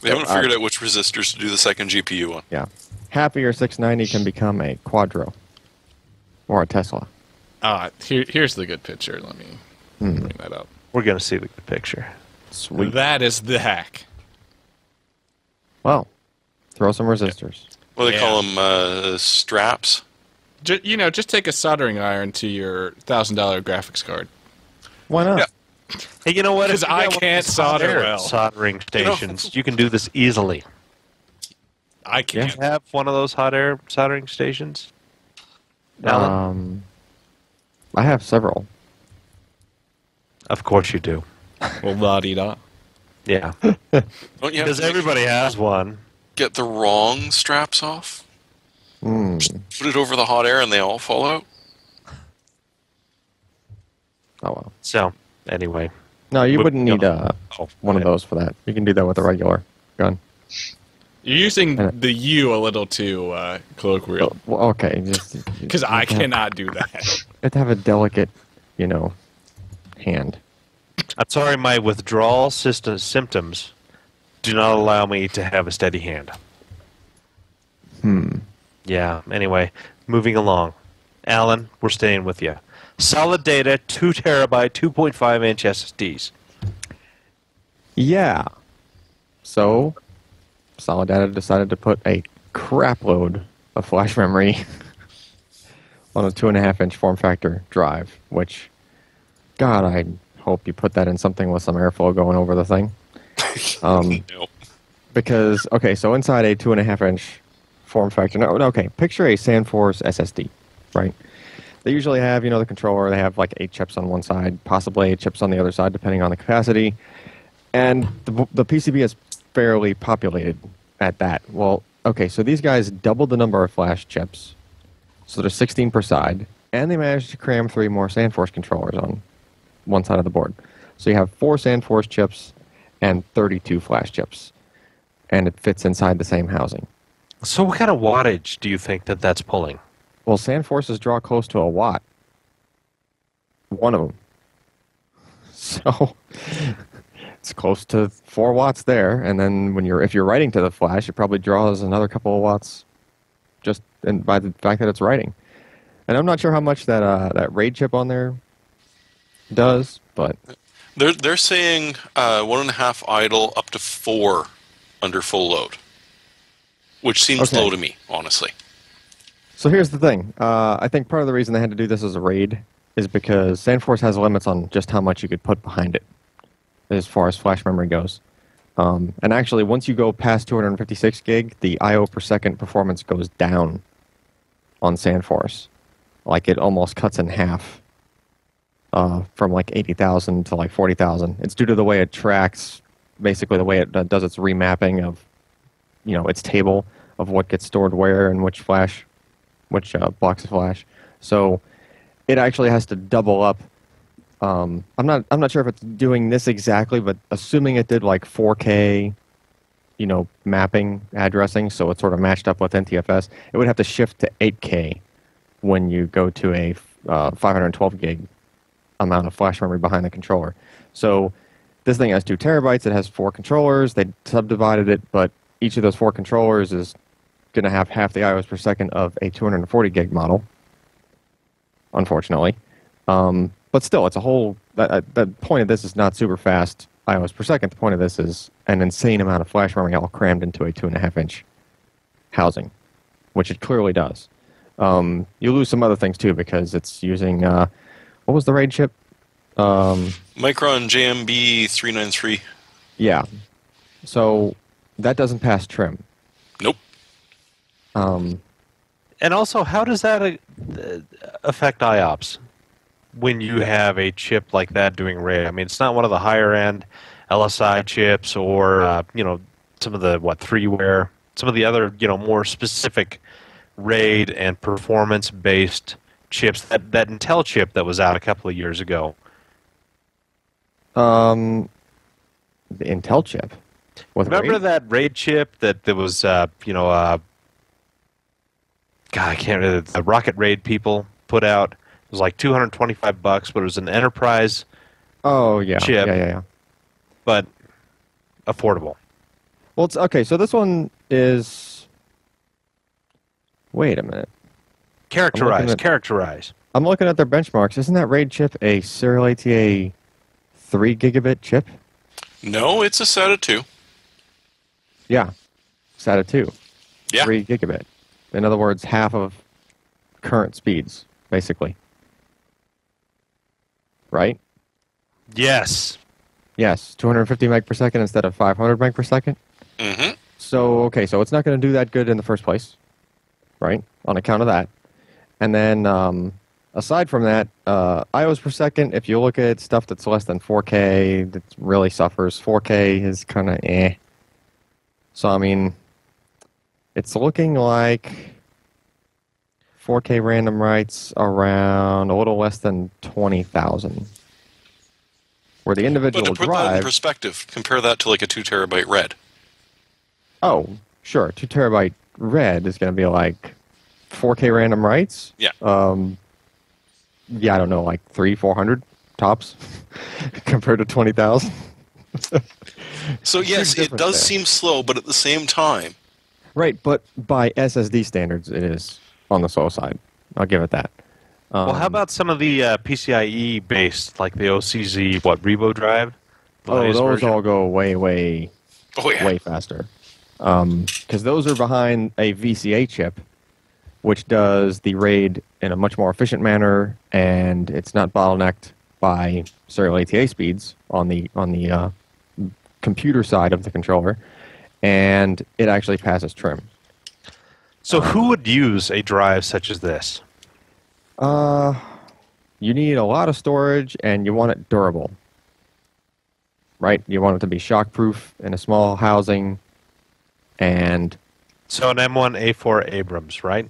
They haven't Yep, figured out which resistors to do the second GPU on. Yeah, half of your 690 can become a Quadro or a Tesla. Here's the good picture. Let me bring that up. We're going to see the good picture. Sweet. That is the hack. Well, throw some resistors. What do they call them? Straps? Just take a soldering iron to your $1,000 graphics card. Why not? Yeah. Hey, you know what? 'Cause If you I got one of can't those solder hot air well. soldering stations, you can do this easily. I can't. You have one of those hot air soldering stations? Alan? I have several. Of course you do. Well, la-di-da. Yeah. Don't you have Because to everybody has one. get the wrong straps off? Hmm. Put it over the hot air and they all fall out? Oh well. So, anyway. No, you Would- wouldn't need one of yeah. those for that. You can do that with a regular gun. You're using the U a little too colloquial. Well, okay. Because I cannot do that. You have to have a delicate, hand. I'm sorry, my withdrawal symptoms do not allow me to have a steady hand. Yeah, anyway, moving along. Alan, we're staying with you. Solid data, 2 terabyte, 2.5 inch SSDs. Yeah. So, Solid Data decided to put a crap load of flash memory on a 2.5-inch form factor drive, which, God, I hope you put that in something with some airflow going over the thing. No. Because, okay, so inside a 2.5-inch form factor, okay, picture a SandForce SSD, right? They usually have, the controller, they have like 8 chips on one side, possibly 8 chips on the other side, depending on the capacity. And the PCB is fairly populated at that. Well, okay, so these guys doubled the number of flash chips, so there's 16 per side, and they managed to cram 3 more SandForce controllers on one side of the board. So you have 4 SandForce chips and 32 flash chips, and it fits inside the same housing. So what kind of wattage do you think that that's pulling? Well, SandForces draw close to a watt. One of them. So it's close to 4 watts there, and then if you're writing to the flash, it probably draws another couple of watts just by the fact that it's writing. And I'm not sure how much that RAID chip on there does, but They're saying 1.5 idle up to 4 under full load, which seems Okay. low to me, honestly. so here's the thing. I think part of the reason they had to do this as a raid is because SandForce has limits on just how much you could put behind it as far as flash memory goes. And actually, once you go past 256 gig, the I/O per second performance goes down on SandForce. Like it almost cuts in half from like 80,000 to like 40,000. It's due to the way it tracks, basically the way it does its remapping of, its table of what gets stored where and which flash, which blocks of flash. So it actually has to double up. I'm not sure if it's doing this exactly, but assuming it did like 4K, mapping addressing, so it's sort of matched up with NTFS, it would have to shift to 8K when you go to a 512 gig amount of flash memory behind the controller. So this thing has 2 terabytes. It has 4 controllers. They subdivided it, but each of those 4 controllers is going to have half the IOs per second of a 240 gig model, unfortunately. But still, it's a whole... The point of this is not super fast IOs per second. The point of this is an insane amount of flash memory all crammed into a 2.5-inch housing, which it clearly does. You lose some other things, too, because it's using... what was the RAID chip? Micron JMB 393. Yeah. So that doesn't pass trim. Nope. And also, how does that affect IOPS when you have a chip like that doing RAID? I mean, it's not one of the higher-end LSI chips or, some of the, 3-ware, some of the other, more specific RAID and performance-based chips, that Intel chip that was out a couple of years ago. The Intel chip. Remember that RAID chip that there was, God, I can't remember, the Rocket Raid people put out? It was like $225, but it was an enterprise chip. Yeah. But affordable. Well, it's okay. So this one is... Wait a minute. Characterize. I'm looking at their benchmarks. Isn't that RAID chip a Serial ATA 3 gigabit chip? No, it's a SATA 2. Yeah. SATA 2. Yeah. 3 gigabit. In other words, half of current speeds, basically. Right? Yes. Yes. 250 meg per second instead of 500 meg per second. Mm-hmm. So, okay, so it's not going to do that good in the first place, right? On account of that. And then, aside from that, IOs per second, if you look at stuff that's less than 4K, that really suffers. 4K is kind of eh. So, I mean, it's looking like 4K random writes around a little less than 20,000. Where the individual But to put that in drive... perspective, compare that to like a 2 terabyte RAID. Oh, sure. 2 terabyte RAID is going to be like 4K random writes. Yeah. Yeah, I don't know, like 300-400 tops compared to 20,000. So yes, it does seem slow, but at the same time... Right, but by SSD standards, it is on the slow side. I'll give it that. Well, how about some of the PCIe based, like the OCZ, Revo drive? Those all go way faster. Because those are behind a VCA chip, which does the RAID in a much more efficient manner, and it's not bottlenecked by serial ATA speeds on the computer side of the controller, and it actually passes trim. So who would use a drive such as this? You need a lot of storage, and you want it durable. Right? You want it to be shockproof in a small housing, and... So an M1A4 Abrams, right?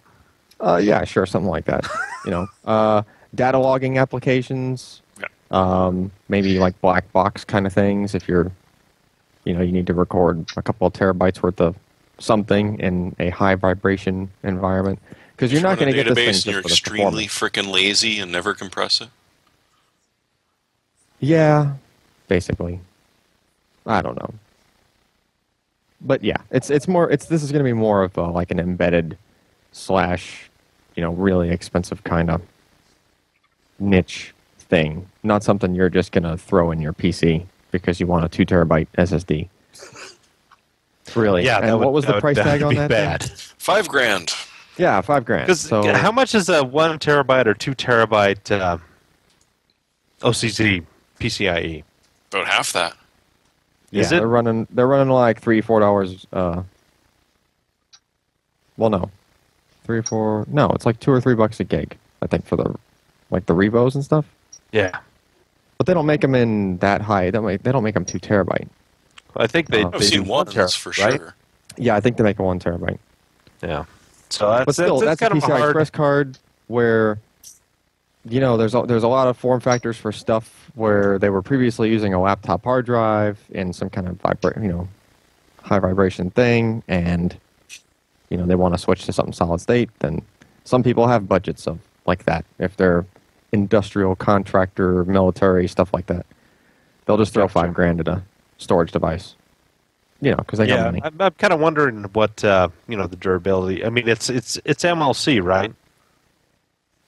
Yeah, sure, something like that. Data logging applications, maybe like black box kind of things. If you're, you need to record a couple of terabytes worth of something in a high vibration environment, because you're not going to get this thing just and you're for the extremely performance. freaking lazy and never compress it. Yeah, basically. I don't know, but yeah, this is going to be more of like an embedded / really expensive kind of niche thing, not something you're just going to throw in your PC because you want a 2 terabyte SSD. Really? Yeah. And what was the price tag on be that bad. thing? $5,000. Yeah, $5,000. Because So how much is a 1 terabyte or 2 terabyte OCZ PCIe? About half that. yeah, is it? they're running like $3-4. Well, no, 3-4. No, it's like $2 or $3 a gig. I think for the Revos and stuff. Yeah. But they don't make them in that high. They don't make them 2 terabyte. I think they. I've I've they seen do one, terabyte, that's for right? sure. Yeah, I think they make a 1 terabyte. Yeah. So that's, But still, that's a kind of PCI hard. Express card where, there's a lot of form factors for stuff where they were previously using a laptop hard drive in some kind of high vibration thing, and they want to switch to something solid state. Then some people have budgets of like that if they're industrial contractor, military stuff like that. They'll just throw Gotcha. $5,000 at a storage device. Because they got Yeah, money. I'm kind of wondering what the durability. I mean, it's MLC, right?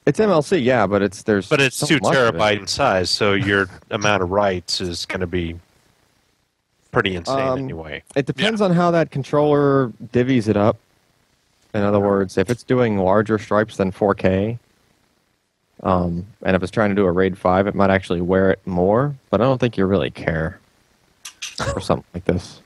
It's MLC, yeah, but there's But it's so 2 much of it. terabyte in size, so your amount of writes is going to be pretty insane anyway. It depends on how that controller divvies it up. In other words, if it's doing larger stripes than 4K, and if it's trying to do a RAID 5, it might actually wear it more, but I don't think you really care for something like this.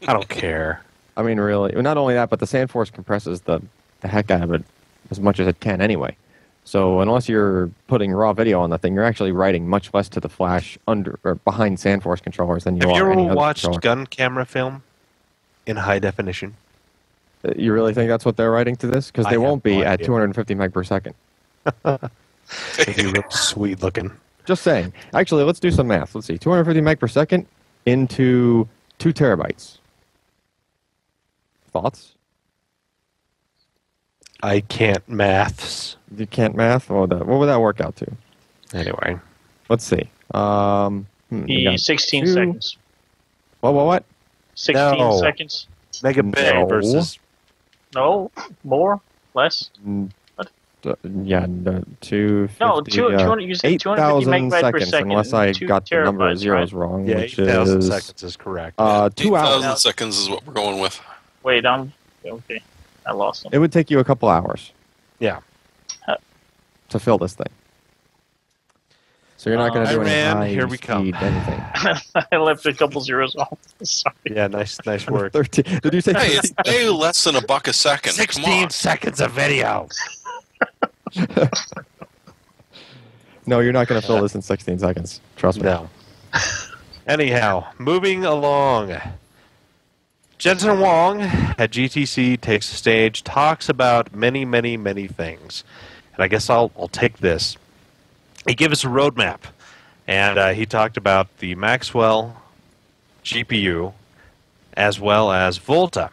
I don't care. I mean, really. Not only that, but the SandForce compresses the heck out of it as much as it can anyway. So unless you're putting raw video on the thing, you're actually writing much less to the flash under or behind SandForce controllers than you Have are you any ever other watched controller. gun camera film in high definition? You really think that's what they're writing to this? Because I they have won't be no at idea. 250 meg per second. It'd be real sweet looking. Just saying. Actually, let's do some math. Let's see. 250 meg per second into 2 terabytes. Thoughts? I can't maths. You can't math? What would that work out to? Anyway, Let's see. We The got 16 two- seconds. What? 16 No. seconds. megabit No. versus No, more, less. Yeah, the 250, No, 200. You said 250 8,000 megabytes per seconds, second. unless I 2 got the number of terabytes, zeros right? wrong, yeah, which 8,000 is seconds is correct. 2 hours. 8,000 seconds is what we're going with. Wait, okay. I lost them. It would take you a couple hours Yeah. to fill this thing. So you're not going to do any Iran, high here we come. speed anything. I left a couple zeros off. Sorry. Yeah, nice work. 13. Did you say Hey, it's 13? way less than $1 a second. Come 16 on. seconds of video. No, you're not going to fill this in 16 seconds. Trust me. No. Anyhow, moving along. Jensen Huang at GTC takes the stage, talks about many, many, many things. And I guess I'll take this. He gave us a roadmap, and he talked about the Maxwell GPU as well as Volta.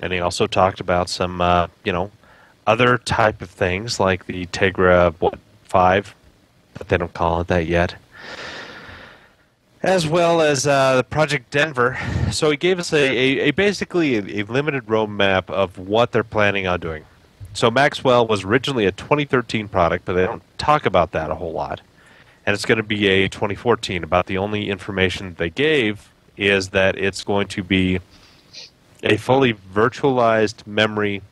And he also talked about some, other type of things like the Tegra 5, but they don't call it that yet, as well as the Project Denver. So he gave us basically a limited roadmap of what they're planning on doing. So Maxwell was originally a 2013 product, but they don't talk about that a whole lot. And it's going to be a 2014. About the only information they gave is that it's going to be a fully virtualized memory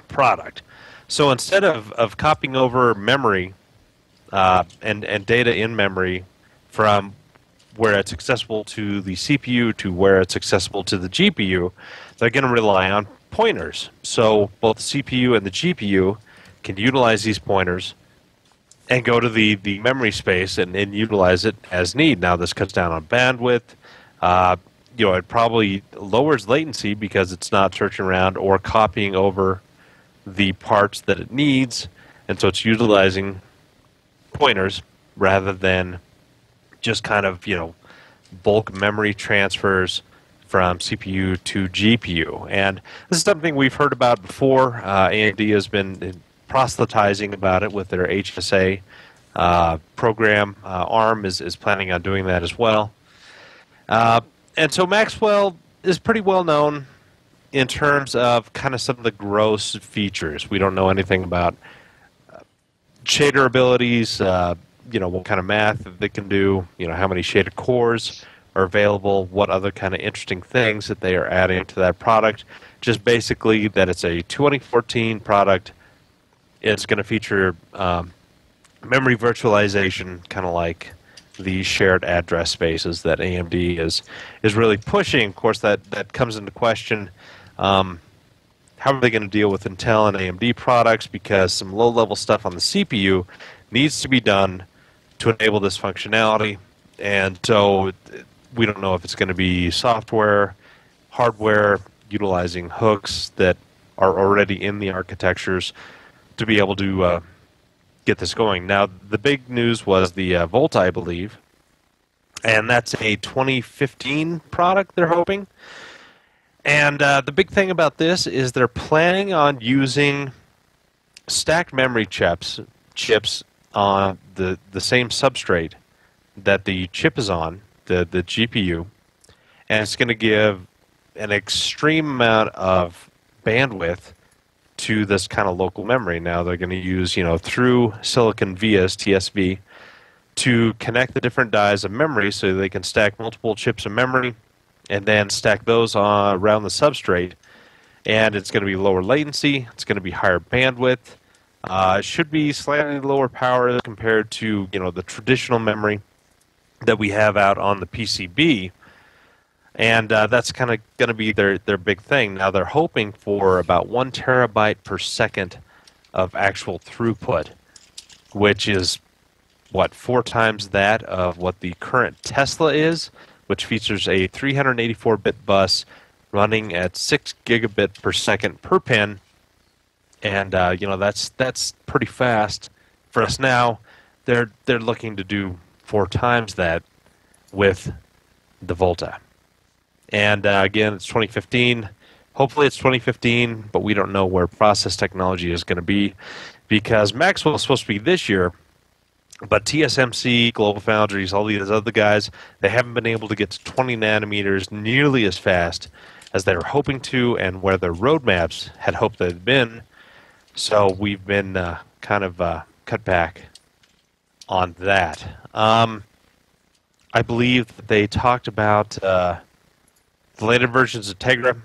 product. So instead of copying over memory and data in memory from where it's accessible to the CPU to where it's accessible to the GPU, they're going to rely on pointers. So both the CPU and the GPU can utilize these pointers and go to the memory space and utilize it as need. Now this cuts down on bandwidth. It probably lowers latency because it's not searching around or copying over the parts that it needs, and so it's utilizing pointers rather than just kind of bulk memory transfers from CPU to GPU. And this is something we've heard about before. AMD has been proselytizing about it with their HSA program. ARM is planning on doing that as well. And so Maxwell is pretty well known in terms of kind of some of the gross features. We don't know anything about shader abilities, what kind of math that they can do, how many shaded cores are available, what other kind of interesting things that they are adding to that product. Just basically that it's a 2014 product. It's going to feature memory virtualization, kind of like the shared address spaces that AMD is really pushing. Of course, that comes into question. How are they going to deal with Intel and AMD products? Because some low-level stuff on the CPU needs to be done to enable this functionality. And so we don't know if it's going to be software, hardware, utilizing hooks that are already in the architectures to be able to get this going. Now, the big news was the Volta, I believe. And that's a 2015 product, they're hoping. And the big thing about this is they're planning on using stacked memory chips on the same substrate that the chip is on, the GPU, and it's going to give an extreme amount of bandwidth to this kind of local memory. Now they're going to use, through silicon vias, TSV, to connect the different dies of memory so they can stack multiple chips of memory and then stack those around the substrate. And it's going to be lower latency. It's going to be higher bandwidth. It should be slightly lower power compared to the traditional memory that we have out on the PCB. And that's kind of going to be their big thing. Now they're hoping for about 1 terabyte per second of actual throughput, which is 4 times that of what the current Tesla is, which features a 384-bit bus running at 6 gigabit per second per pin, and that's pretty fast for us now. They're looking to do 4 times that with the Volta, and again, it's 2015. Hopefully, it's 2015, but we don't know where process technology is going to be because Maxwell is supposed to be this year. But TSMC, GlobalFoundries, all these other guys, they haven't been able to get to 20 nanometers nearly as fast as they were hoping to and where their roadmaps had hoped they'd been. So we've been kind of cut back on that. I believe that they talked about the later versions of Tegra.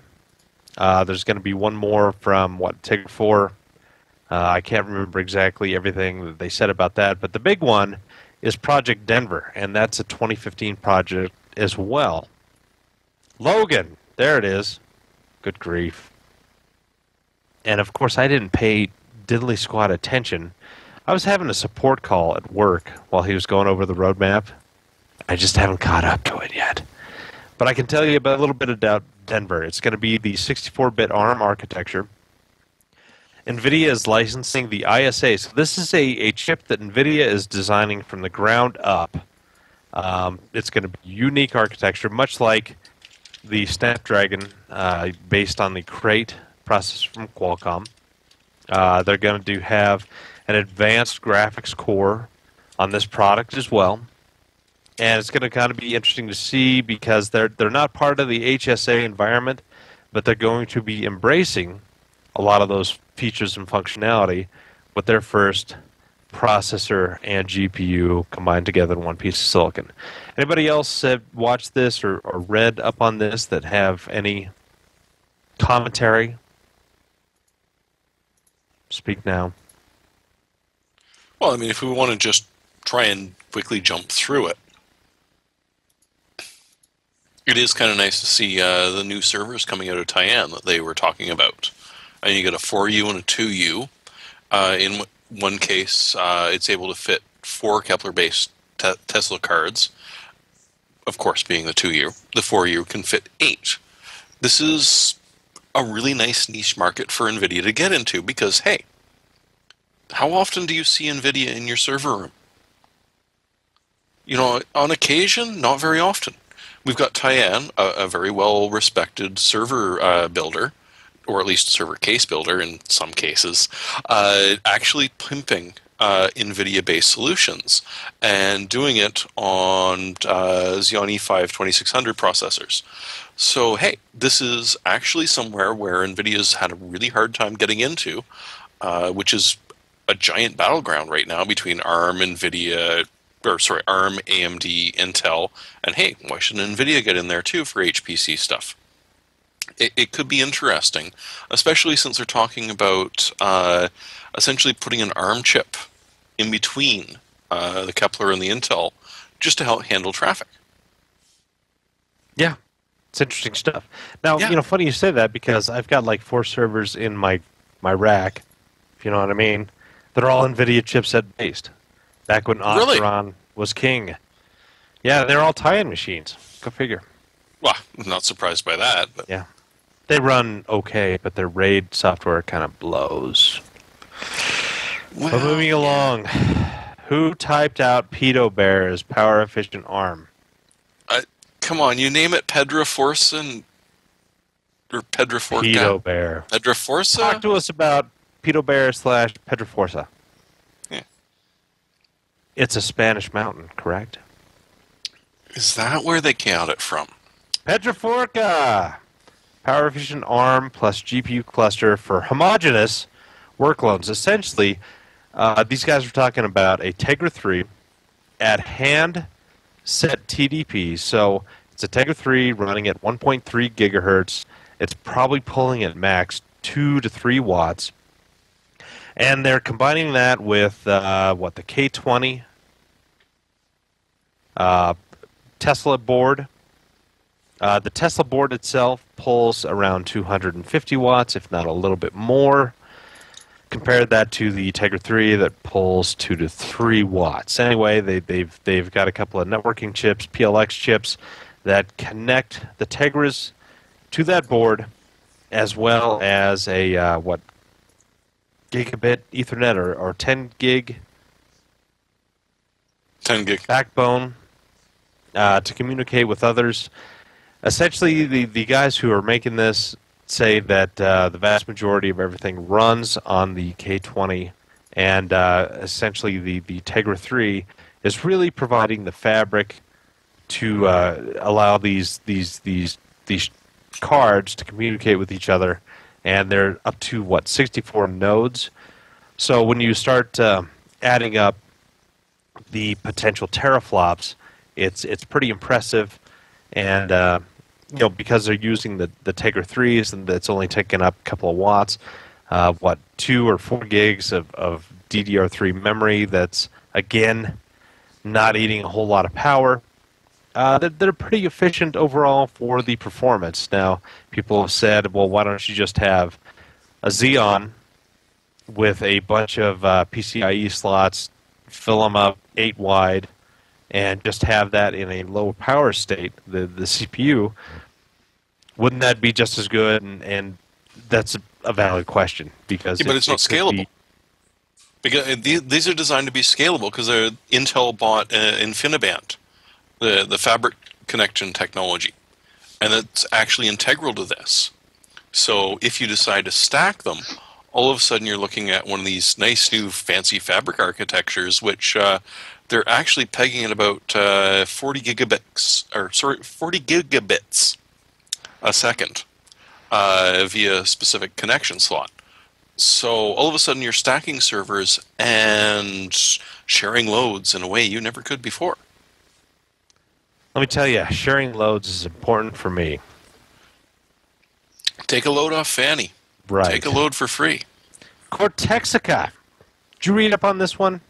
There's going to be one more from, Tegra 4. I can't remember exactly everything that they said about that, but the big one is Project Denver, and that's a 2015 project as well. Logan, there it is. Good grief. And of course, I didn't pay diddly squat attention. I was having a support call at work while he was going over the roadmap. I just haven't caught up to it yet. But I can tell you about a little bit about Denver. It's going to be the 64-bit ARM architecture. NVIDIA is licensing the ISA. So this is a chip that NVIDIA is designing from the ground up. It's going to be unique architecture, much like the Snapdragon based on the Crate processor from Qualcomm. They're going to have an advanced graphics core on this product as well. And it's going to kind of be interesting to see because they're not part of the HSA environment, but they're going to be embracing a lot of those features and functionality with their first processor and GPU combined together in one piece of silicon. Anybody else have watched this or read up on this that have any commentary? Speak now. Well, I mean, if we want to just try and quickly jump through it, it is kind of nice to see the new servers coming out of Taiwan that they were talking about. And you get a 4U and a 2U. In one case, it's able to fit 4 Kepler-based Tesla cards. Of course, being the 2U. The 4U can fit 8. This is a really nice niche market for NVIDIA to get into because, hey, how often do you see NVIDIA in your server room? On occasion, not very often. We've got Taiwan, a very well-respected server builder, or at least server case builder in some cases, actually pimping NVIDIA-based solutions and doing it on Xeon E5 2600 processors. So, hey, this is actually somewhere where NVIDIA's had a really hard time getting into, which is a giant battleground right now between ARM, NVIDIA, ARM, AMD, Intel, and hey, why shouldn't NVIDIA get in there too for HPC stuff? It could be interesting, especially since they're talking about essentially putting an ARM chip in between the Kepler and the Intel just to help handle traffic. Yeah, it's interesting stuff. Now, Yeah. Funny you say that because I've got like 4 servers in my rack, if you know what I mean. They're all NVIDIA chipset based. Back when Really? Opteron was king. Yeah, they're all tie-in machines. Go figure. Well, I'm not surprised by that, but Yeah. They run okay, but their RAID software kind of blows. But moving along, who typed out Pedo Bear's power efficient ARM? Come on, you name it Pedro Forza or Pedro Forca? Pedo Bear. Pedro Forza? Talk to us about Pedo Bear / Pedro Forza. Yeah. It's a Spanish mountain, correct? Is that where they got it from? Petroforca! Power efficient ARM plus GPU cluster for homogeneous workloads. Essentially, these guys are talking about a Tegra 3 at hand set TDP. So it's a Tegra 3 running at 1.3 gigahertz. It's probably pulling at max 2 to 3 watts. And they're combining that with, the K20 Tesla board. The Tesla board itself pulls around 250 watts, if not a little bit more. Compare that to the Tegra 3 that pulls 2 to 3 watts. Anyway, they've got a couple of networking chips, PLX chips, that connect the Tegras to that board, as well as a gigabit Ethernet or 10 gig 10 gig. backbone to communicate with others. Essentially, the guys who are making this say that the vast majority of everything runs on the K20, and essentially the Tegra 3 is really providing the fabric to allow these cards to communicate with each other, and they're up to 64 nodes. So when you start adding up the potential teraflops, it's pretty impressive, and because they're using the Tegra 3s and that's only taking up a couple of watts, 2 or 4 gigs of DDR3 memory that's again not eating a whole lot of power. They're pretty efficient overall for the performance. Now, people have said, well, why don't you just have a Xeon with a bunch of PCIe slots, fill them up 8 wide, and just have that in a low power state, the CPU? Wouldn't that be just as good? And that's a valid question, because Yeah, but it's not scalable. Because these are designed to be scalable because Intel bought InfiniBand, the fabric connection technology, and it's actually integral to this. So if you decide to stack them, all of a sudden you're looking at one of these nice new fancy fabric architectures, which they're actually pegging at about 40 gigabits a second via a specific connection slot. So all of a sudden you're stacking servers and sharing loads in a way you never could before. Let me tell you, sharing loads is important for me. Take a load off Fanny. Right. Take a load for free. Cortexica. Did you read up on this one?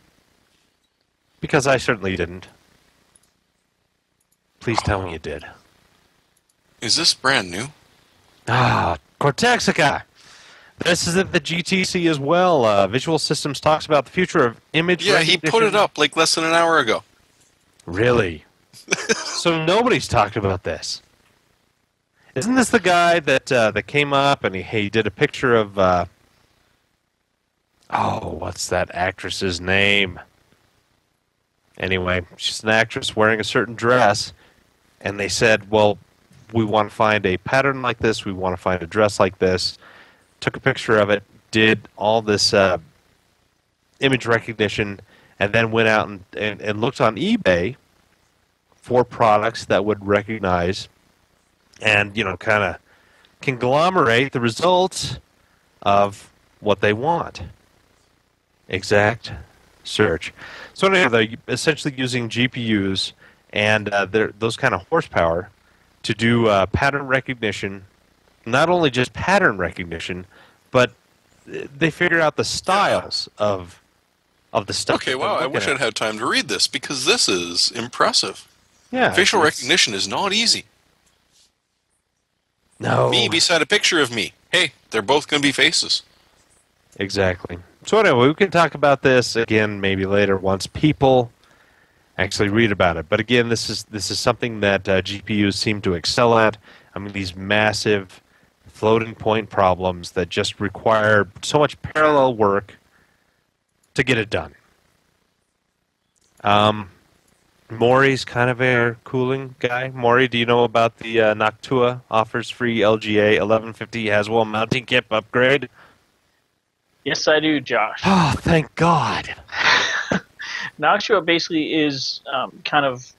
Because I certainly didn't. Please tell me you did. Is this brand new? Cortexica. This is at the GTC as well. Visual Systems talks about the future of image Yeah, he recognition. put it up like less than an hour ago. Really? So nobody's talked about this. Isn't this the guy that came up and he did a picture of what's that actress's name? Anyway, she's an actress wearing a certain dress, and they said, well, we want to find a pattern like this, we want to find a dress like this. Took a picture of it, did all this image recognition, and then went out and looked on eBay for products that would recognize and, kind of conglomerate the results of what they want. Exact search. So anyway, they're essentially using GPUs and those kind of horsepower to do pattern recognition. Not only just pattern recognition, but they figure out the styles of the stuff. Okay, wow, I wish I'd had time to read this, because this is impressive. Yeah. Facial recognition is not easy. No. Me beside a picture of me. Hey, they're both going to be faces. Exactly. So anyway, we can talk about this again maybe later once people actually read about it. But again, this is something that GPUs seem to excel at. I mean, these massive floating point problems that just require so much parallel work to get it done. Maury's kind of a cooling guy. Maury, do you know about the Noctua offers free LGA 1150 Haswell mounting kit upgrade? Yes, I do, Josh. Oh, thank God. Noctua basically is kind of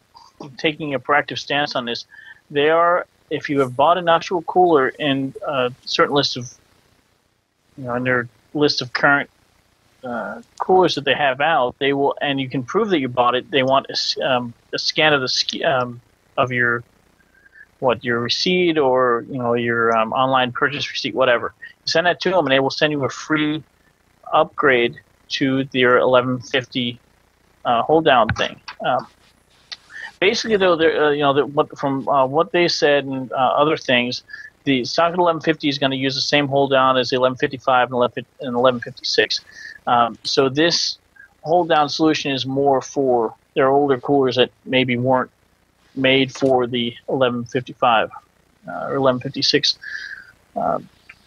taking a proactive stance on this. They are, if you have bought an actual cooler in a certain list of, in their list of current coolers that they have out, they will, and you can prove that you bought it. They want a scan of the of your receipt, or your online purchase receipt, whatever. You send that to them, and they will send you a free upgrade to their 1150 hold down thing. Basically, though, from what they said and other things, the socket 1150 is going to use the same hold down as the 1155 and 1156. So this hold down solution is more for their older coolers that maybe weren't made for the 1155 or 1156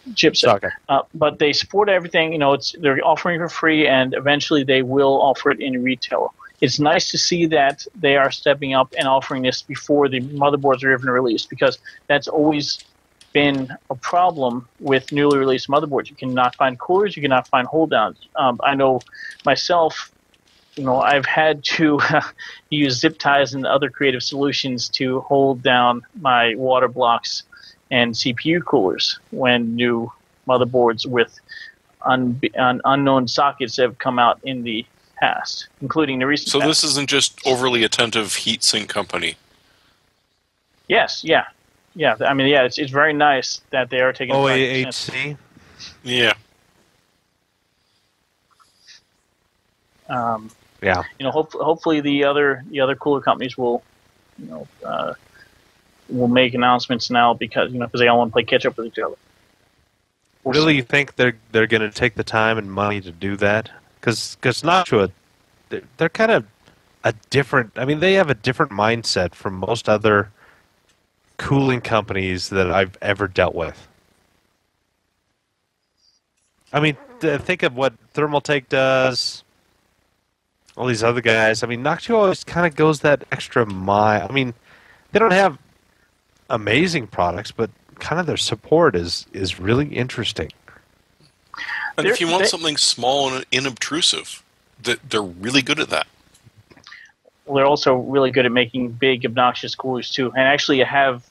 chipset. Okay. But they support everything. They're offering it for free, and eventually they will offer it in retail. It's nice to see that they are stepping up and offering this before the motherboards are even released, because that's always been a problem with newly released motherboards. You cannot find coolers, you cannot find hold downs. I know myself, I've had to use zip ties and other creative solutions to hold down my water blocks and CPU coolers when new motherboards with unknown sockets have come out in the past, including the recent So past. this isn't just overly attentive heatsink company. Yes, yeah. Yeah, I mean, yeah, it's very nice that they are taking OAHC? Yeah. Yeah. Hopefully the other cooler companies will make announcements now, because they all want to play catch up with each other. Really, you think they're going to take the time and money to do that? Because Noctua, they're kind of a different. I mean, they have a different mindset from most other cooling companies that I've ever dealt with. I mean, think of what Thermaltake does. All these other guys. I mean, Noctua always kind of goes that extra mile. I mean, they don't have amazing products, but kind of their support is really interesting. And if you want something small and inobtrusive, they're really good at that. They're also really good at making big, obnoxious coolers, too. And actually, I have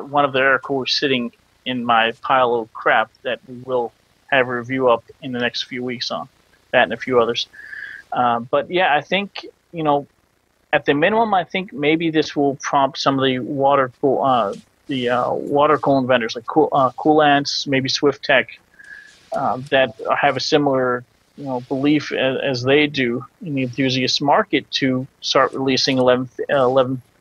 one of their air coolers sitting in my pile of crap that we will have a review up in the next few weeks on. That and a few others. But, yeah, I think, at the minimum, I think maybe this will prompt some of the water coolant vendors like Coolants, maybe Swiftech, that have a similar belief as they do in the enthusiast market to start releasing 11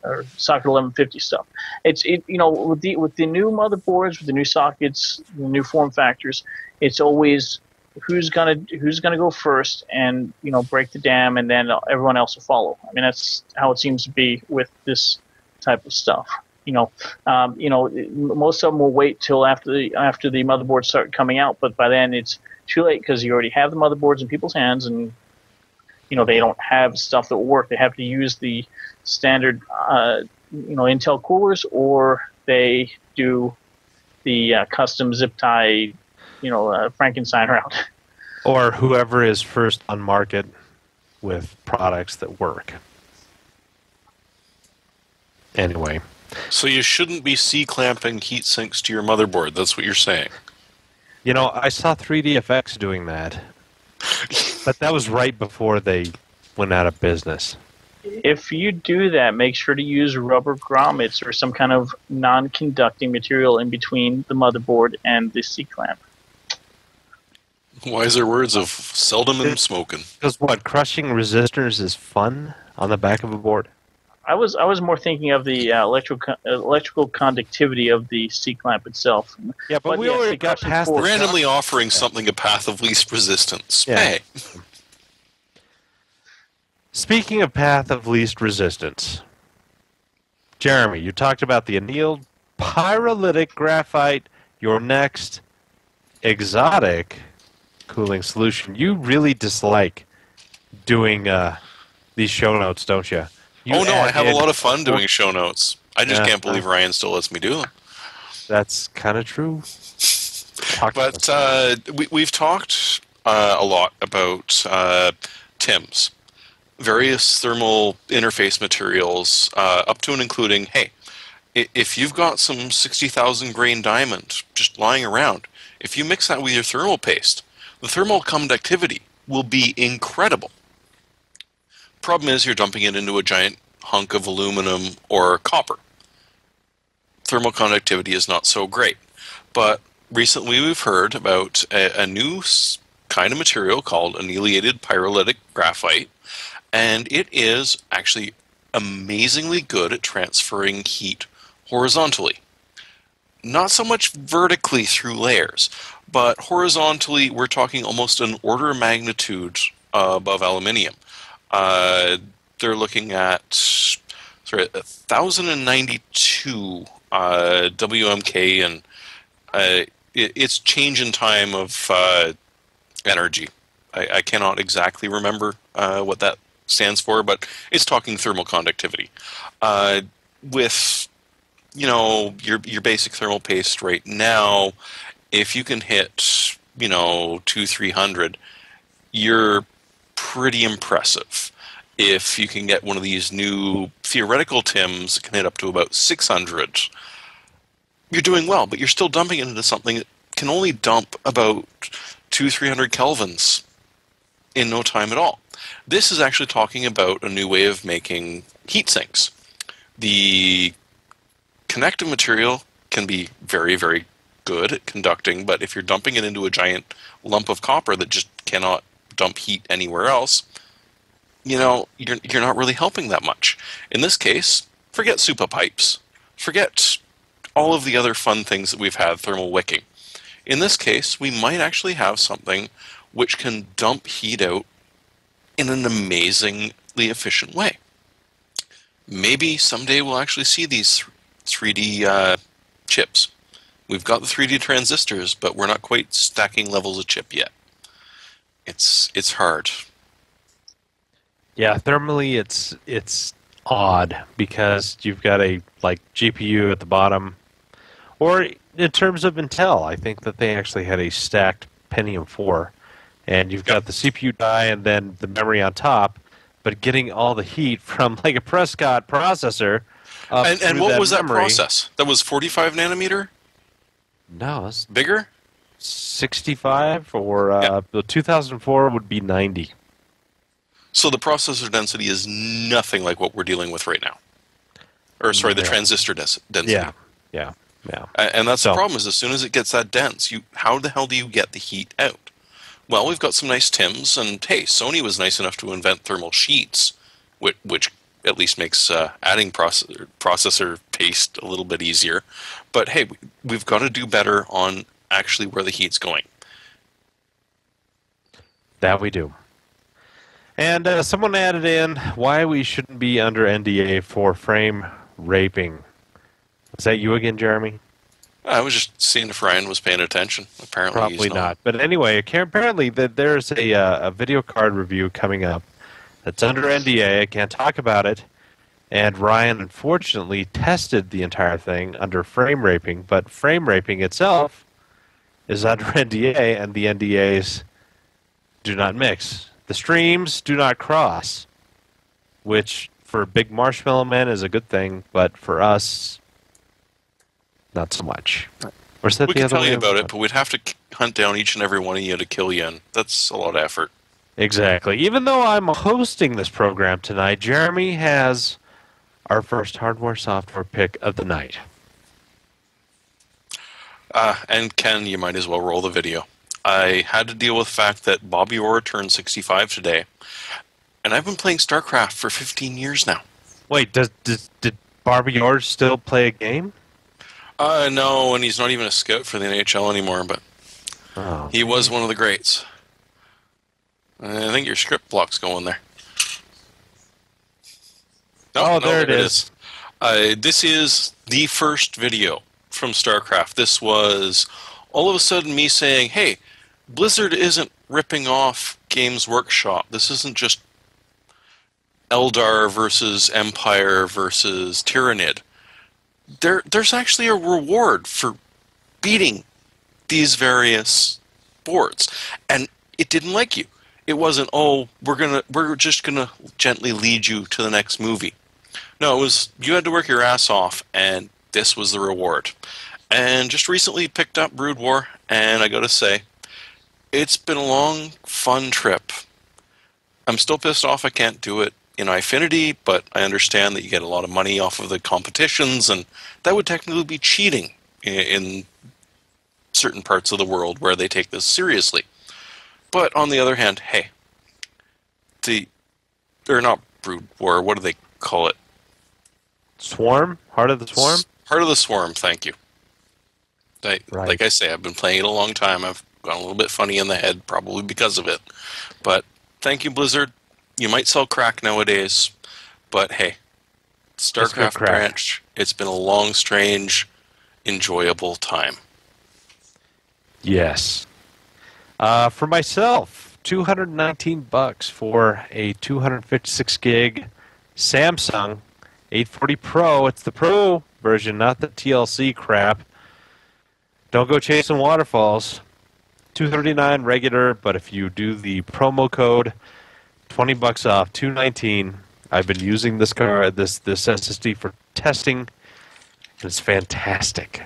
or socket 1150 stuff. With the new motherboards, with the new sockets, the new form factors, it's always who's gonna go first and break the dam, and then everyone else will follow. I mean, that's how it seems to be with this type of stuff. Most of them will wait till after the motherboards start coming out, but by then it's too late, because you already have the motherboards in people's hands, and they don't have stuff that will work. They have to use the standard Intel coolers, or they do the custom zip tie Frankenstein route. Or whoever is first on market with products that work. Anyway. So you shouldn't be C-clamping heat sinks to your motherboard. That's what you're saying. I saw 3DFX doing that. But that was right before they went out of business. If you do that, make sure to use rubber grommets or some kind of non-conducting material in between the motherboard and the C-clamp. Wiser words of seldom and smoking. Because what, crushing resistors is fun on the back of a board? I was more thinking of the electrical conductivity of the C-clamp itself. Yeah, but we yes, already the got crushing past the force- Randomly offering something a path of least resistance. Yeah. Hey, Speaking of path of least resistance, Jeremy, you talked about the annealed pyrolytic graphite, your next exotic cooling solution. You really dislike doing these show notes, don't you? You oh no, I add have a in- lot of fun doing show notes. I just Yeah. can't believe Ryan still lets me do them. That's kind of true. Talk to But us. we've talked a lot about TIMs, various thermal interface materials, up to and including, hey, if you've got some 60,000 grain diamond just lying around, if you mix that with your thermal paste, the thermal conductivity will be incredible. Problem is you're dumping it into a giant hunk of aluminum or copper. Thermal conductivity is not so great. But recently we've heard about a new kind of material called annealing pyrolytic graphite, and it is actually amazingly good at transferring heat horizontally. Not so much vertically through layers, but horizontally we're talking almost an order of magnitude above aluminium. They're looking at 1,092 WMK, and it's change in time of energy. I cannot exactly remember what that stands for, but it's talking thermal conductivity. With your basic thermal paste right now, if you can hit 200-300, you're pretty impressive. If you can get one of these new theoretical TIMs that can hit up to about 600, you're doing well, but you're still dumping it into something that can only dump about 200-300 kelvins in no time at all. This is actually talking about a new way of making heat sinks. The connective material can be very, very good at conducting, but if you're dumping it into a giant lump of copper that just cannot dump heat anywhere else, you're not really helping that much. In this case, forget SUPA pipes. Forget all of the other fun things that we've had, thermal wicking. In this case, we might actually have something which can dump heat out in an amazingly efficient way. Maybe someday we'll actually see these 3D chips. We've got the 3D transistors, but we're not quite stacking levels of chip yet. It's hard. Yeah, thermally it's odd because you've got a GPU at the bottom, or in terms of Intel, I think that they actually had a stacked Pentium 4, and you've got the CPU die and then the memory on top, but getting all the heat from a Prescott processor. And what was that process? That was 45 nanometer? No, it's Bigger? 65, or the 2004 would be 90. So the processor density is nothing like what we're dealing with right now. Or sorry, the Yeah. transistor density. Yeah. And that's So- the problem, is as soon as it gets that dense, how the hell do you get the heat out? Well, we've got some nice TIMs, and hey, Sony was nice enough to invent thermal sheets, which at least makes adding processor paste a little bit easier. But hey, we've got to do better on actually where the heat's going. That we do. And someone added in why we shouldn't be under NDA for frame raping. Is that you again, Jeremy? I was just seeing if Ryan was paying attention. Apparently Probably he's not. But anyway, apparently there's a video card review coming up that's under NDA. I can't talk about it. And Ryan, unfortunately, tested the entire thing under frame raping. But frame raping itself is under NDA, and the NDAs do not mix. The streams do not cross, which for Big Marshmallow Man is a good thing, but for us, not so much. Or is that We the can other tell way you of- about it, but we'd have to hunt down each and every one of you to kill you, and that's a lot of effort. Exactly. Even though I'm hosting this program tonight, Jeremy has our first hardware software pick of the night. And Ken, you might as well roll the video. I had to deal with the fact that Bobby Orr turned 65 today, and I've been playing StarCraft for 15 years now. Wait, did Barbie Orr still play a game? No, and he's not even a scout for the NHL anymore, but he was one of the greats. I think your script block's going there. No, there it is. This is the first video from StarCraft. This was all of a sudden me saying, hey, Blizzard isn't ripping off Games Workshop. This isn't just Eldar versus Empire versus Tyranid. There's actually a reward for beating these various boards. And it didn't like you. It wasn't, oh, we're just gonna gently lead you to the next movie. No, it was you had to work your ass off, and this was the reward. And just recently picked up Brood War, and I gotta say, it's been a long, fun trip. I'm still pissed off I can't do it in Eyefinity, but I understand that you get a lot of money off of the competitions, and that would technically be cheating in certain parts of the world where they take this seriously. But on the other hand, hey, they're not Brood War, what do they call it? Swarm? Heart of the Swarm? Heart of the Swarm, thank you. Right. Like I say, I've been playing it a long time. I've gone a little bit funny in the head, probably because of it. But thank you, Blizzard. You might sell crack nowadays, but hey, StarCraft branch, it's been a long, strange, enjoyable time. Yes. For myself, $219 for a 256 gig Samsung 840 Pro. It's the Pro version, not the TLC crap. Don't go chasing waterfalls. $239 regular, but if you do the promo code, $20 off, $219. I've been using this SSD for testing, and it's fantastic.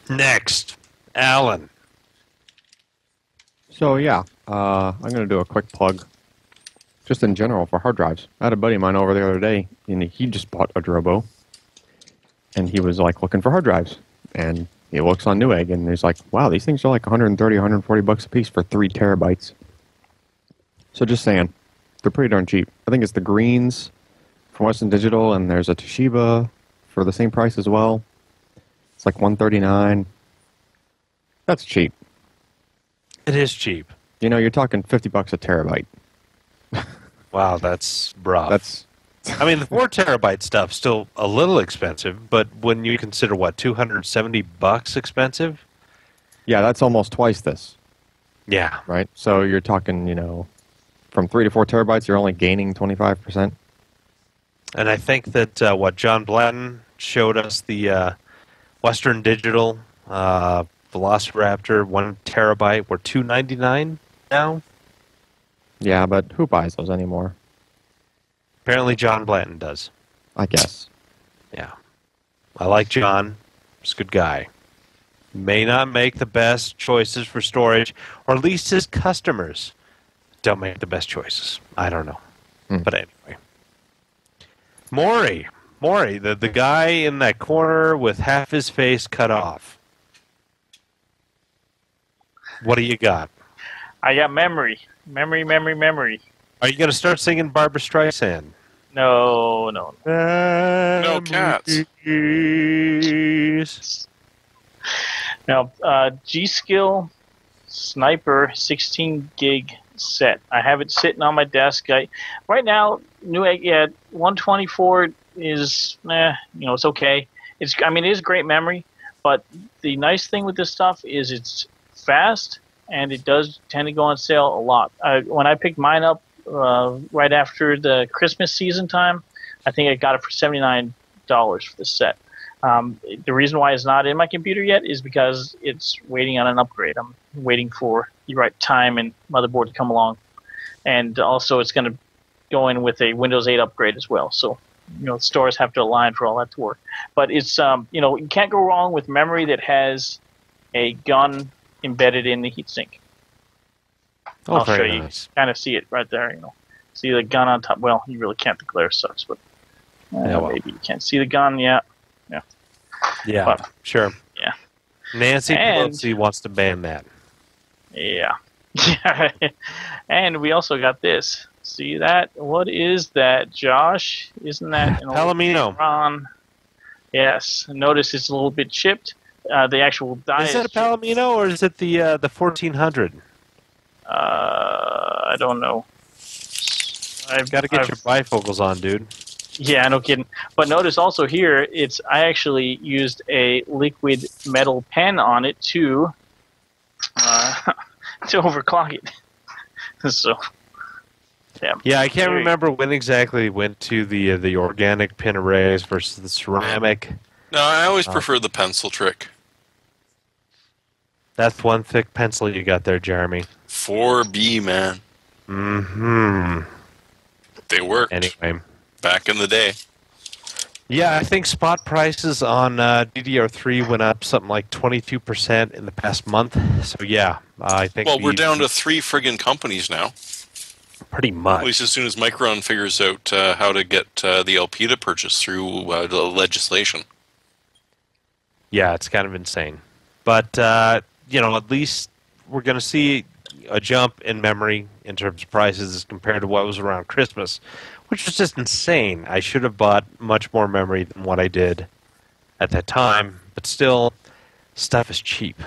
Next, Alan. So yeah, I'm going to do a quick plug, just in general for hard drives. I had a buddy of mine over the other day, and he just bought a Drobo, and he was like looking for hard drives, and he looks on Newegg, and he's like, "Wow, these things are like 130, 140 bucks a piece for 3 terabytes." So just saying, they're pretty darn cheap. I think it's the greens from Western Digital, and there's a Toshiba for the same price as well. It's like $139. That's cheap. It is cheap. You know, you're talking $50 a terabyte. Wow, that's rough. I mean, the 4 terabyte stuff's still a little expensive, but when you consider, what, $270 expensive? Yeah, that's almost twice this. Yeah. Right? So you're talking, you know, from 3 to 4 terabytes, you're only gaining 25%. And I think that what John Blanton showed us, the Western Digital Velociraptor 1 terabyte, we're $299 now. Yeah, but who buys those anymore? Apparently John Blanton does. I guess. Yeah. I like John. He's a good guy. May not make the best choices for storage, or at least his customers don't make the best choices. I don't know. But anyway. Maury, the guy in that corner with half his face cut off. What do you got? I got memory. Memory. Are you going to start singing Barbra Streisand? No. No cats. Now, G.Skill Sniper 16 gig set. I have it sitting on my desk. Right now, Newegg, 124 is, it's okay. It is great memory, but the nice thing with this stuff is it's fast, and it does tend to go on sale a lot. When I picked mine up right after the Christmas season time, I think I got it for $79 for the set. The reason why it's not in my computer yet is because it's waiting on an upgrade. I'm waiting for the right time and motherboard to come along. And also it's going to go in with a Windows 8 upgrade as well. So, stores have to align for all that to work. But it's, you can't go wrong with memory that has a gun embedded in the heatsink. Oh, I'll show very you. nice. Kind of see it right there. See the gun on top. Well, you really can't. The glare sucks, but maybe you can't see the gun. Yeah. Yeah, But- sure. Yeah. Nancy And- Pelosi wants to ban that. Yeah. And we also got this. See that? What is that, Josh? Isn't that an old Palomino. Ron? Yes. Notice it's a little bit chipped. The actual die Is it a chipped. Palomino or is it the 1400? I don't know. I've Got to get your bifocals on, dude. Yeah, no kidding. But notice also here, I actually used a liquid metal pen on it to to overclock it. So, yeah. Yeah, I can't Very- remember when exactly it went to the organic pin arrays versus the ceramic. No, I always prefer the pencil trick. That's one thick pencil you got there, Jeremy. 4B, man. Mm-hmm. They worked Anyway. back in the day. Yeah, I think spot prices on DDR3 went up something like 22% in the past month. So yeah, I think. Well, we're down to 3 friggin' companies now. pretty At much. least as soon as Micron figures out how to get the LP to purchase through the legislation. Yeah, it's kind of insane. But at least we're going to see a jump in memory in terms of prices as compared to what was around Christmas, which was just insane. I should have bought much more memory than what I did at that time, but still, stuff is cheap.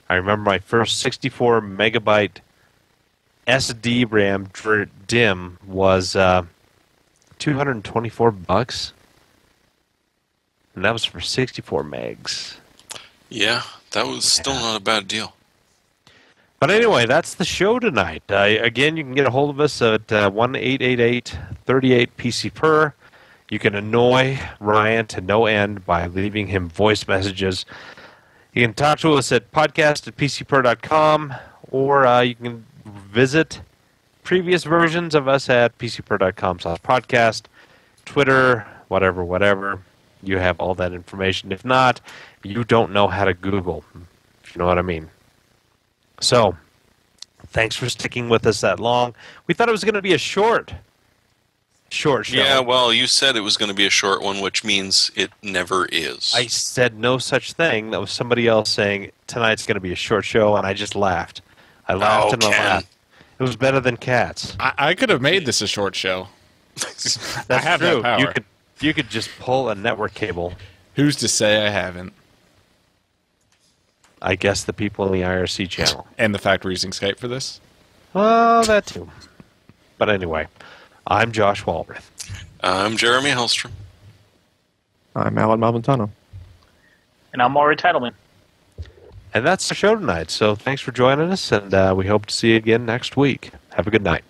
I remember my first 64 megabyte SD RAM DIMM was $224, and that was for 64 megs. Yeah, that was still not a bad deal. But anyway, that's the show tonight. Again, you can get a hold of us at 1-888-38-PC-PER. You can annoy Ryan to no end by leaving him voice messages. You can talk to us at podcast@pcper.com, or you can visit previous versions of us at pcper.com/podcast, Twitter, whatever. You have all that information. If not, you don't know how to Google, if you know what I mean. So, thanks for sticking with us that long. We thought it was going to be a short show. Yeah, well, you said it was going to be a short one, which means it never is. I said no such thing. That was somebody else saying tonight's going to be a short show, and I just laughed. I laughed and I Ken. laughed. It was better than Cats. I could have made this a short show. That's I have true. that power. You could just pull a network cable. Who's to say I haven't? I guess the people in the IRC channel. And the fact we're using Skype for this? Well, that too. But anyway, I'm Josh Walrath. I'm Jeremy Hellstrom. I'm Alan Malventano. And I'm Maury Titleman. And that's the show tonight. So thanks for joining us, and we hope to see you again next week. Have a good night.